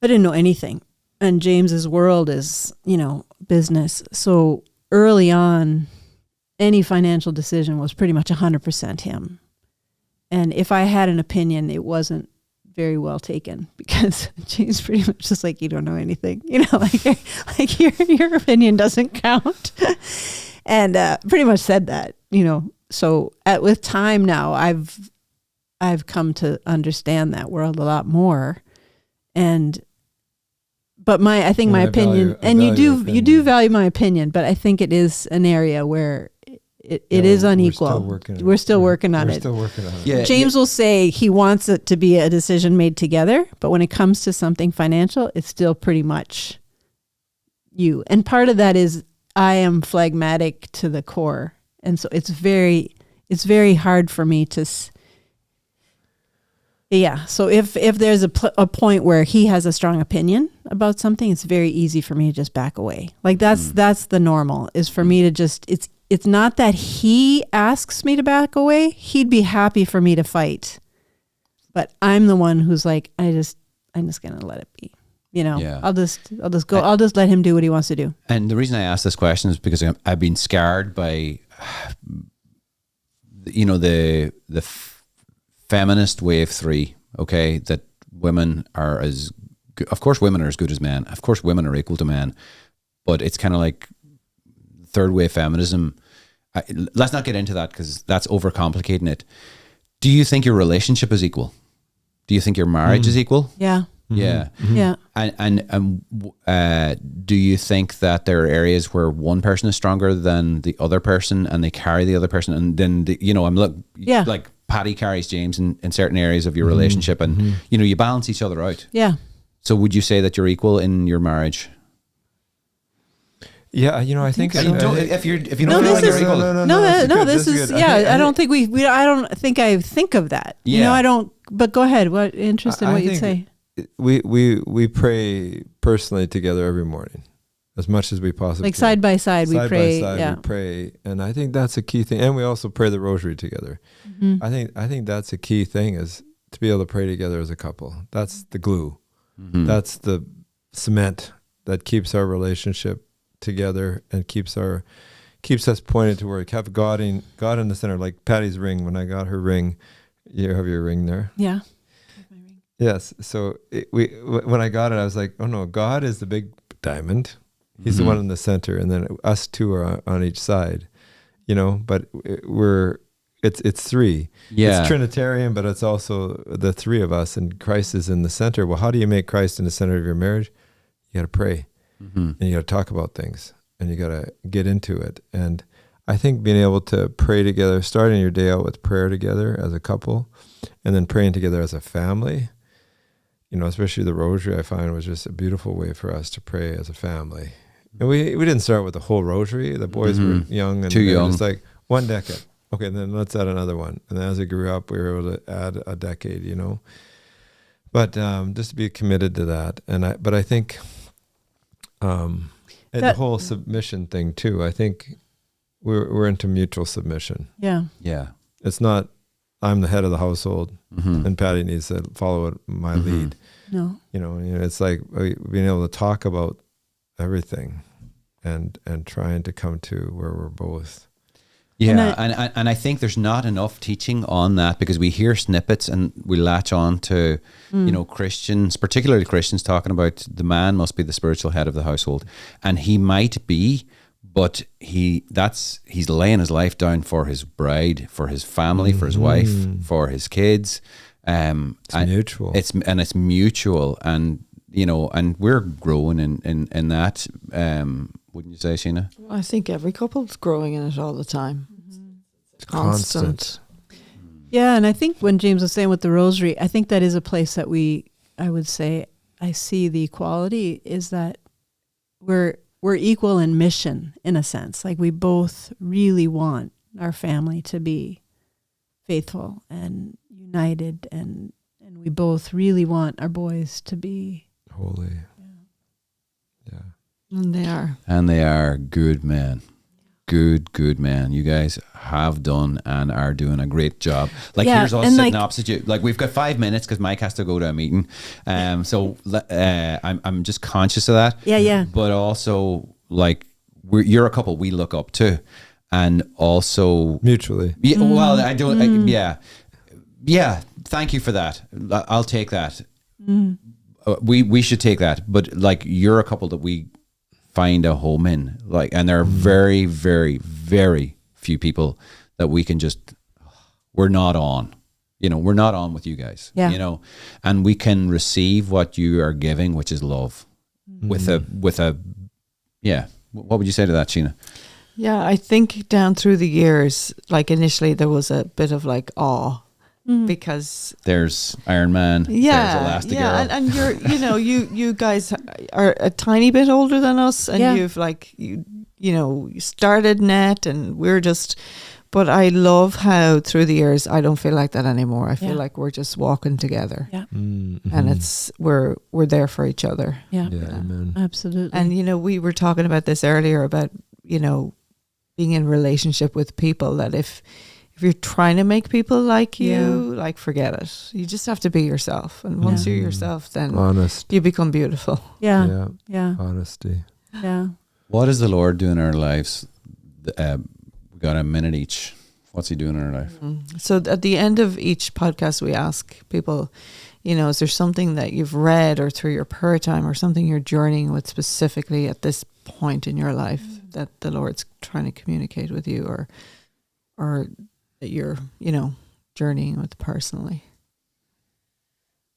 I didn't know anything. And James's world is, business. So early on, any financial decision was pretty much 100% him. And if I had an opinion, it wasn't very well taken, because James pretty much just like, you don't know anything, like your opinion doesn't count. And pretty much said that, So with time now, I've come to understand that world a lot more. But I think my opinion, and you do value my opinion, but I think it is an area where it is unequal. We're still working on it. Yeah, James will say he wants it to be a decision made together, but when it comes to something financial, it's still pretty much you. And part of that is I am phlegmatic to the core, and so it's very hard for me to. Yeah. So if there's a point where he has a strong opinion about something, it's very easy for me to just back away. Like that's the normal, is for me to just, it's not that he asks me to back away. He'd be happy for me to fight, but I'm the one who's like, I'm just going to let it be. Yeah. I'll just go. I'll just let him do what he wants to do. And the reason I ask this question is because I've been scarred by, the feminist wave 3. Okay, that women are of course women are as good as men. Of course women are equal to men, but it's kind of like third wave feminism. Let's not get into that because that's overcomplicating it. Do you think your relationship is equal? Do you think your marriage is equal? Yeah. Yeah. Mm-hmm. Yeah. And do you think that there are areas where one person is stronger than the other person and they carry the other person, and then like Pati carries James in certain areas of your relationship, and you balance each other out. Yeah. So would you say that you're equal in your marriage? Yeah, I think if you don't feel like you're equal. This is I don't think I don't think I think of that. Yeah. I don't. But go ahead. What interested in what you'd say? We pray personally together every morning, as much as we possibly can. Side by side, we pray. We pray, and I think that's a key thing. And we also pray the rosary together. Mm-hmm. I think that's a key thing, is to be able to pray together as a couple. That's the glue. Mm-hmm. That's the cement that keeps our relationship together and keeps us pointed toward God in the center. Like Patty's ring. When I got her ring, you have your ring there. Yeah. Yes. So when I got it, I was like, oh no, God is the big diamond. He's the one in the center, and then us two are on each side, but it's three. Yeah. It's Trinitarian, but it's also the three of us, and Christ is in the center. Well, how do you make Christ in the center of your marriage? You got to pray, and you got to talk about things, and you got to get into it. And I think being able to pray together, starting your day out with prayer together as a couple, and then praying together as a family, especially the rosary, I find was just a beautiful way for us to pray as a family. And we didn't start with the whole rosary. The boys were young, and too young. Just like one decade. Okay, then let's add another one. And then as we grew up, we were able to add a decade, But just to be committed to that. But I think and the whole submission thing too, I think we're into mutual submission. Yeah. Yeah. It's not, I'm the head of the household and Patty needs to follow my lead. No. It's like being able to talk about everything and trying to come to where we're both. Yeah, and I think there's not enough teaching on that, because we hear snippets and we latch on to, Christians, particularly Christians, talking about the man must be the spiritual head of the household, and he might be, but he's laying his life down for his bride, for his family, for his wife, for his kids. It's mutual. It's mutual, and and we're growing in that. Wouldn't you say, Sheena? I think every couple's growing in it all the time. It's constant. Yeah, and I think when James was saying with the rosary, I think that is a place that I would say, I see the equality is that we're equal in mission, in a sense. Like, we both really want our family to be faithful and united, and we both really want our boys to be holy. Yeah. And they are good men. Good men. You guys have done and are doing a great job. Here's us sitting opposite you. We've got 5 minutes because Mike has to go to a meeting. So I'm just conscious of that. Yeah. But also, you're a couple we look up to, and also mutually. Yeah. Well, I don't. Yeah. Thank you for that. I'll take that. We should take that. But you're a couple that we find a home in, and there are very, very, very few people that we can we're not on with you guys, and we can receive what you are giving, which is love, with a what would you say to that, Sheena? Yeah, I think down through the years, initially there was a bit of awe, because there's Iron Man, there's Elastigirl, and you're, you guys are a tiny bit older than us, and you've you started net, and we're just. But I love how through the years I don't feel like that anymore. I feel like we're just walking together, and it's we're there for each other. Yeah, amen. Absolutely. And we were talking about this earlier about being in relationship with people, that if you're trying to make people like you, forget it. You just have to be yourself. And once you're yourself, then you become beautiful. Yeah. Honesty. Yeah. What does the Lord do in our lives? We got a minute each. What's he doing in our life? So at the end of each podcast, we ask people, is there something that you've read or through your prayer time, or something you're journeying with specifically at this point in your life that the Lord's trying to communicate with you, or that you're, journeying with personally?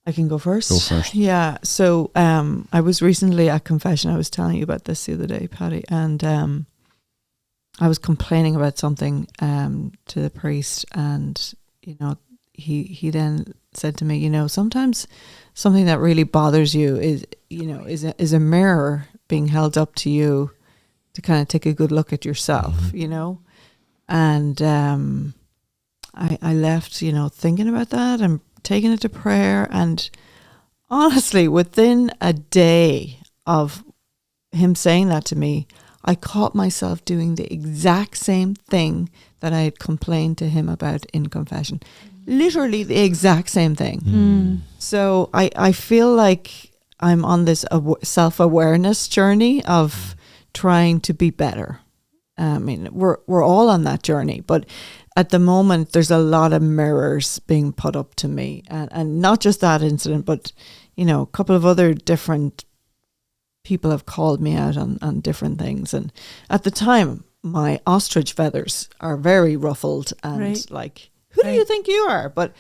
I can go first. Go first. Yeah. So I was recently at confession. I was telling you about this the other day, Patty, and I was complaining about something to the priest, and he then said to me, sometimes something that really bothers you is a mirror being held up to you to kind of take a good look at yourself, and I left, thinking about that and taking it to prayer, and honestly, within a day of him saying that to me, I caught myself doing the exact same thing that I had complained to him about in confession. Literally the exact same thing. So I feel like I'm on this self-awareness journey of trying to be better. I mean, we're all on that journey, but at the moment there's a lot of mirrors being put up to me, and not just that incident, but a couple of other different people have called me out on different things. And at the time, my ostrich feathers are very ruffled and who do you think you are? But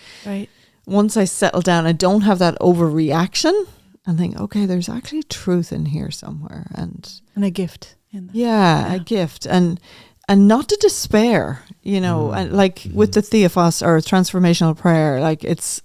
once I settle down, I don't have that overreaction and think, okay, there's actually truth in here somewhere. And a gift in that. Yeah, a gift. And not to despair, and with the Theophos or transformational prayer, it's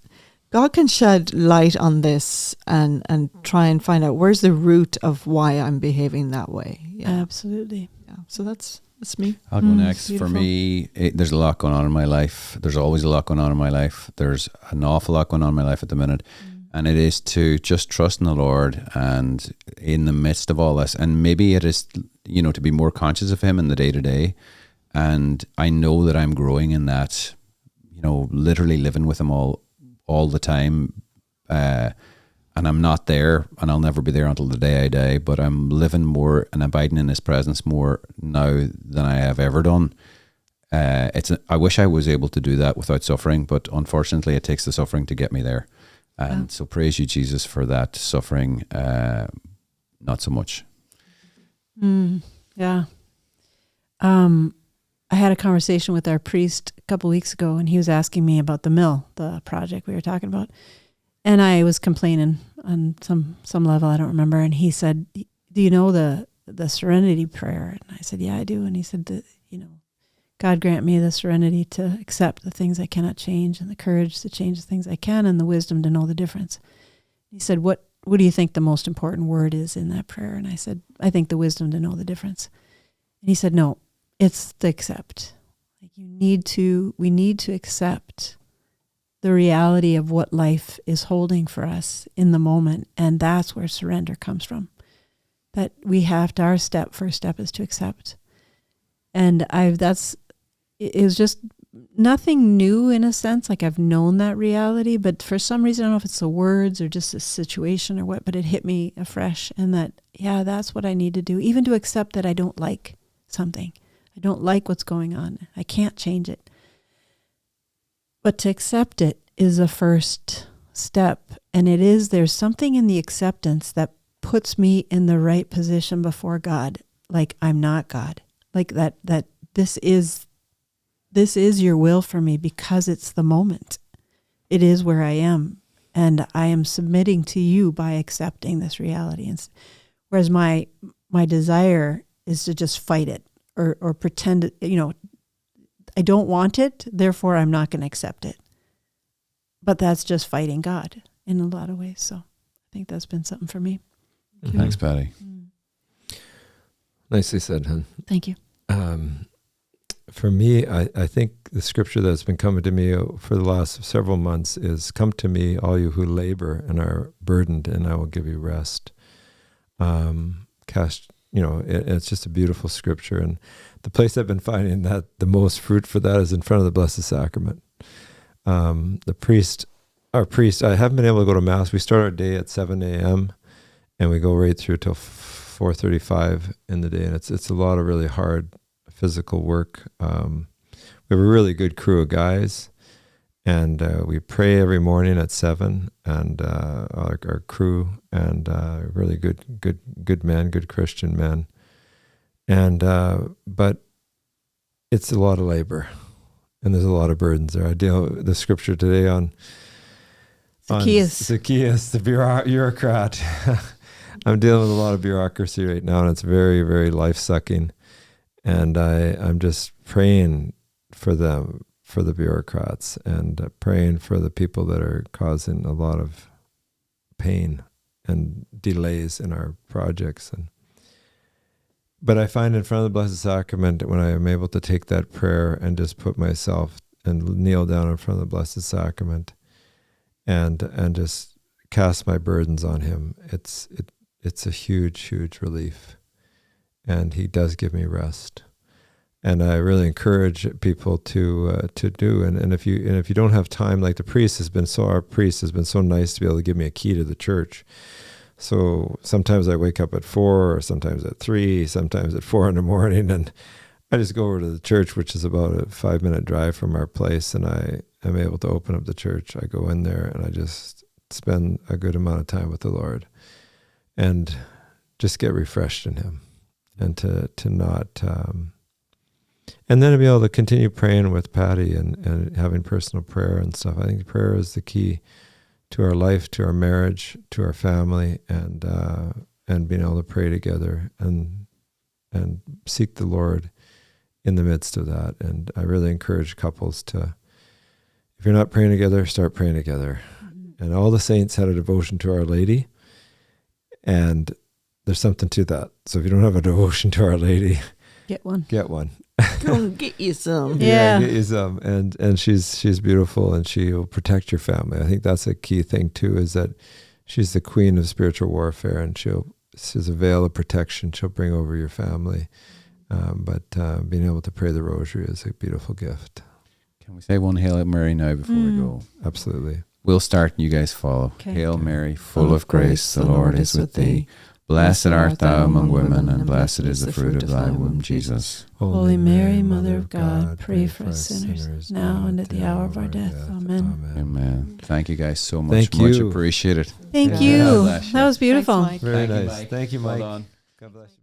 God can shed light on this and try and find out where's the root of why I'm behaving that way. Yeah. Absolutely. Yeah. So that's me. I'll go next. Beautiful. For me, there's a lot going on in my life. There's always a lot going on in my life. There's an awful lot going on in my life at the minute. And it is to just trust in the Lord, and in the midst of all this, and maybe it is, to be more conscious of him in the day to day. And I know that I'm growing in that, literally living with him all the time, and I'm not there, and I'll never be there until the day I die, but I'm living more and abiding in his presence more now than I have ever done, I wish I was able to do that without suffering, but unfortunately it takes the suffering to get me there. And so praise you, Jesus, for that suffering. Not so much. Yeah. I had a conversation with our priest a couple weeks ago, and he was asking me about the mill, the project we were talking about. And I was complaining on some level, I don't remember. And he said, do you know the serenity prayer? And I said, yeah, I do. And he said that, God grant me the serenity to accept the things I cannot change, and the courage to change the things I can, and the wisdom to know the difference. He said, what do you think the most important word is in that prayer? And I said, I think the wisdom to know the difference. And he said, no, it's the accept. Like we need to accept the reality of what life is holding for us in the moment. And that's where surrender comes from. That we have to, first step is to accept. And it was just nothing new in a sense. Like I've known that reality, but for some reason, I don't know if it's the words or just the situation or what, but it hit me afresh. And that's what I need to do. Even to accept that I don't like something. I don't like what's going on. I can't change it. But to accept it is a first step. And there's something in the acceptance that puts me in the right position before God. Like I'm not God. Like that this is your will for me because it's the moment. It is where I am. And I am submitting to you by accepting this reality. And whereas my desire is to just fight it or pretend, I don't want it, therefore I'm not going to accept it. But that's just fighting God in a lot of ways. So I think that's been something for me. Thanks, Patty. Nicely said, hon. Thank you. For me, I think the scripture that's been coming to me for the last several months is, come to me, all you who labor and are burdened, and I will give you rest. It's just a beautiful scripture. And the place I've been finding that the most fruit for that is in front of the Blessed Sacrament. Our priest, I haven't been able to go to Mass. We start our day at 7 a.m. and we go right through till 4:35 in the day. And it's a lot of really hard physical work. We have a really good crew of guys, and we pray every morning at 7, and our crew, and really good men, good Christian men. And but it's a lot of labor, and there's a lot of burdens there. I deal with the scripture today on Zacchaeus, the bureaucrat. I'm dealing with a lot of bureaucracy right now, and it's very, very life-sucking. And I'm just praying for them, for the bureaucrats, and praying for the people that are causing a lot of pain and delays in our projects. But I find in front of the Blessed Sacrament, when I am able to take that prayer and just put myself and kneel down in front of the Blessed Sacrament and just cast my burdens on him, it's a huge, huge relief. And he does give me rest, and I really encourage people to do. And if you don't have time, like our priest has been so nice to be able to give me a key to the church. So sometimes I wake up at 4, or sometimes at 3, sometimes at 4 in the morning, and I just go over to the church, which is about a 5-minute drive from our place, and I am able to open up the church. I go in there and I just spend a good amount of time with the Lord, and just get refreshed in him. And to not, and then to be able to continue praying with Patty and having personal prayer and stuff. I think prayer is the key to our life, to our marriage, to our family, and being able to pray together and seek the Lord in the midst of that. And I really encourage couples to, if you're not praying together, start praying together. Mm-hmm. And all the saints had a devotion to Our Lady, and there's something to that. So if you don't have a devotion to Our Lady, get one. Go get you some. Yeah, get you some. And she's beautiful, and she will protect your family. I think that's a key thing too, is that she's the queen of spiritual warfare, and she's a veil of protection she'll bring over your family. But being able to pray the rosary is a beautiful gift. Can we say one Hail Mary now before we go? Absolutely. We'll start and you guys follow. Okay. Hail Mary, full of grace, the Lord is with thee. Blessed art thou among women, and blessed is the fruit of thy womb, Jesus. Holy Mary, Mother of God, pray for us sinners, now and at the hour of our death. Amen. Amen. Thank you guys so much. Thank Much you. appreciated. Thank Yeah. you. God bless you. That was beautiful. Thanks, Mike. Very Thank you, nice. Mike. Thank you, Well Mike. done. God bless you.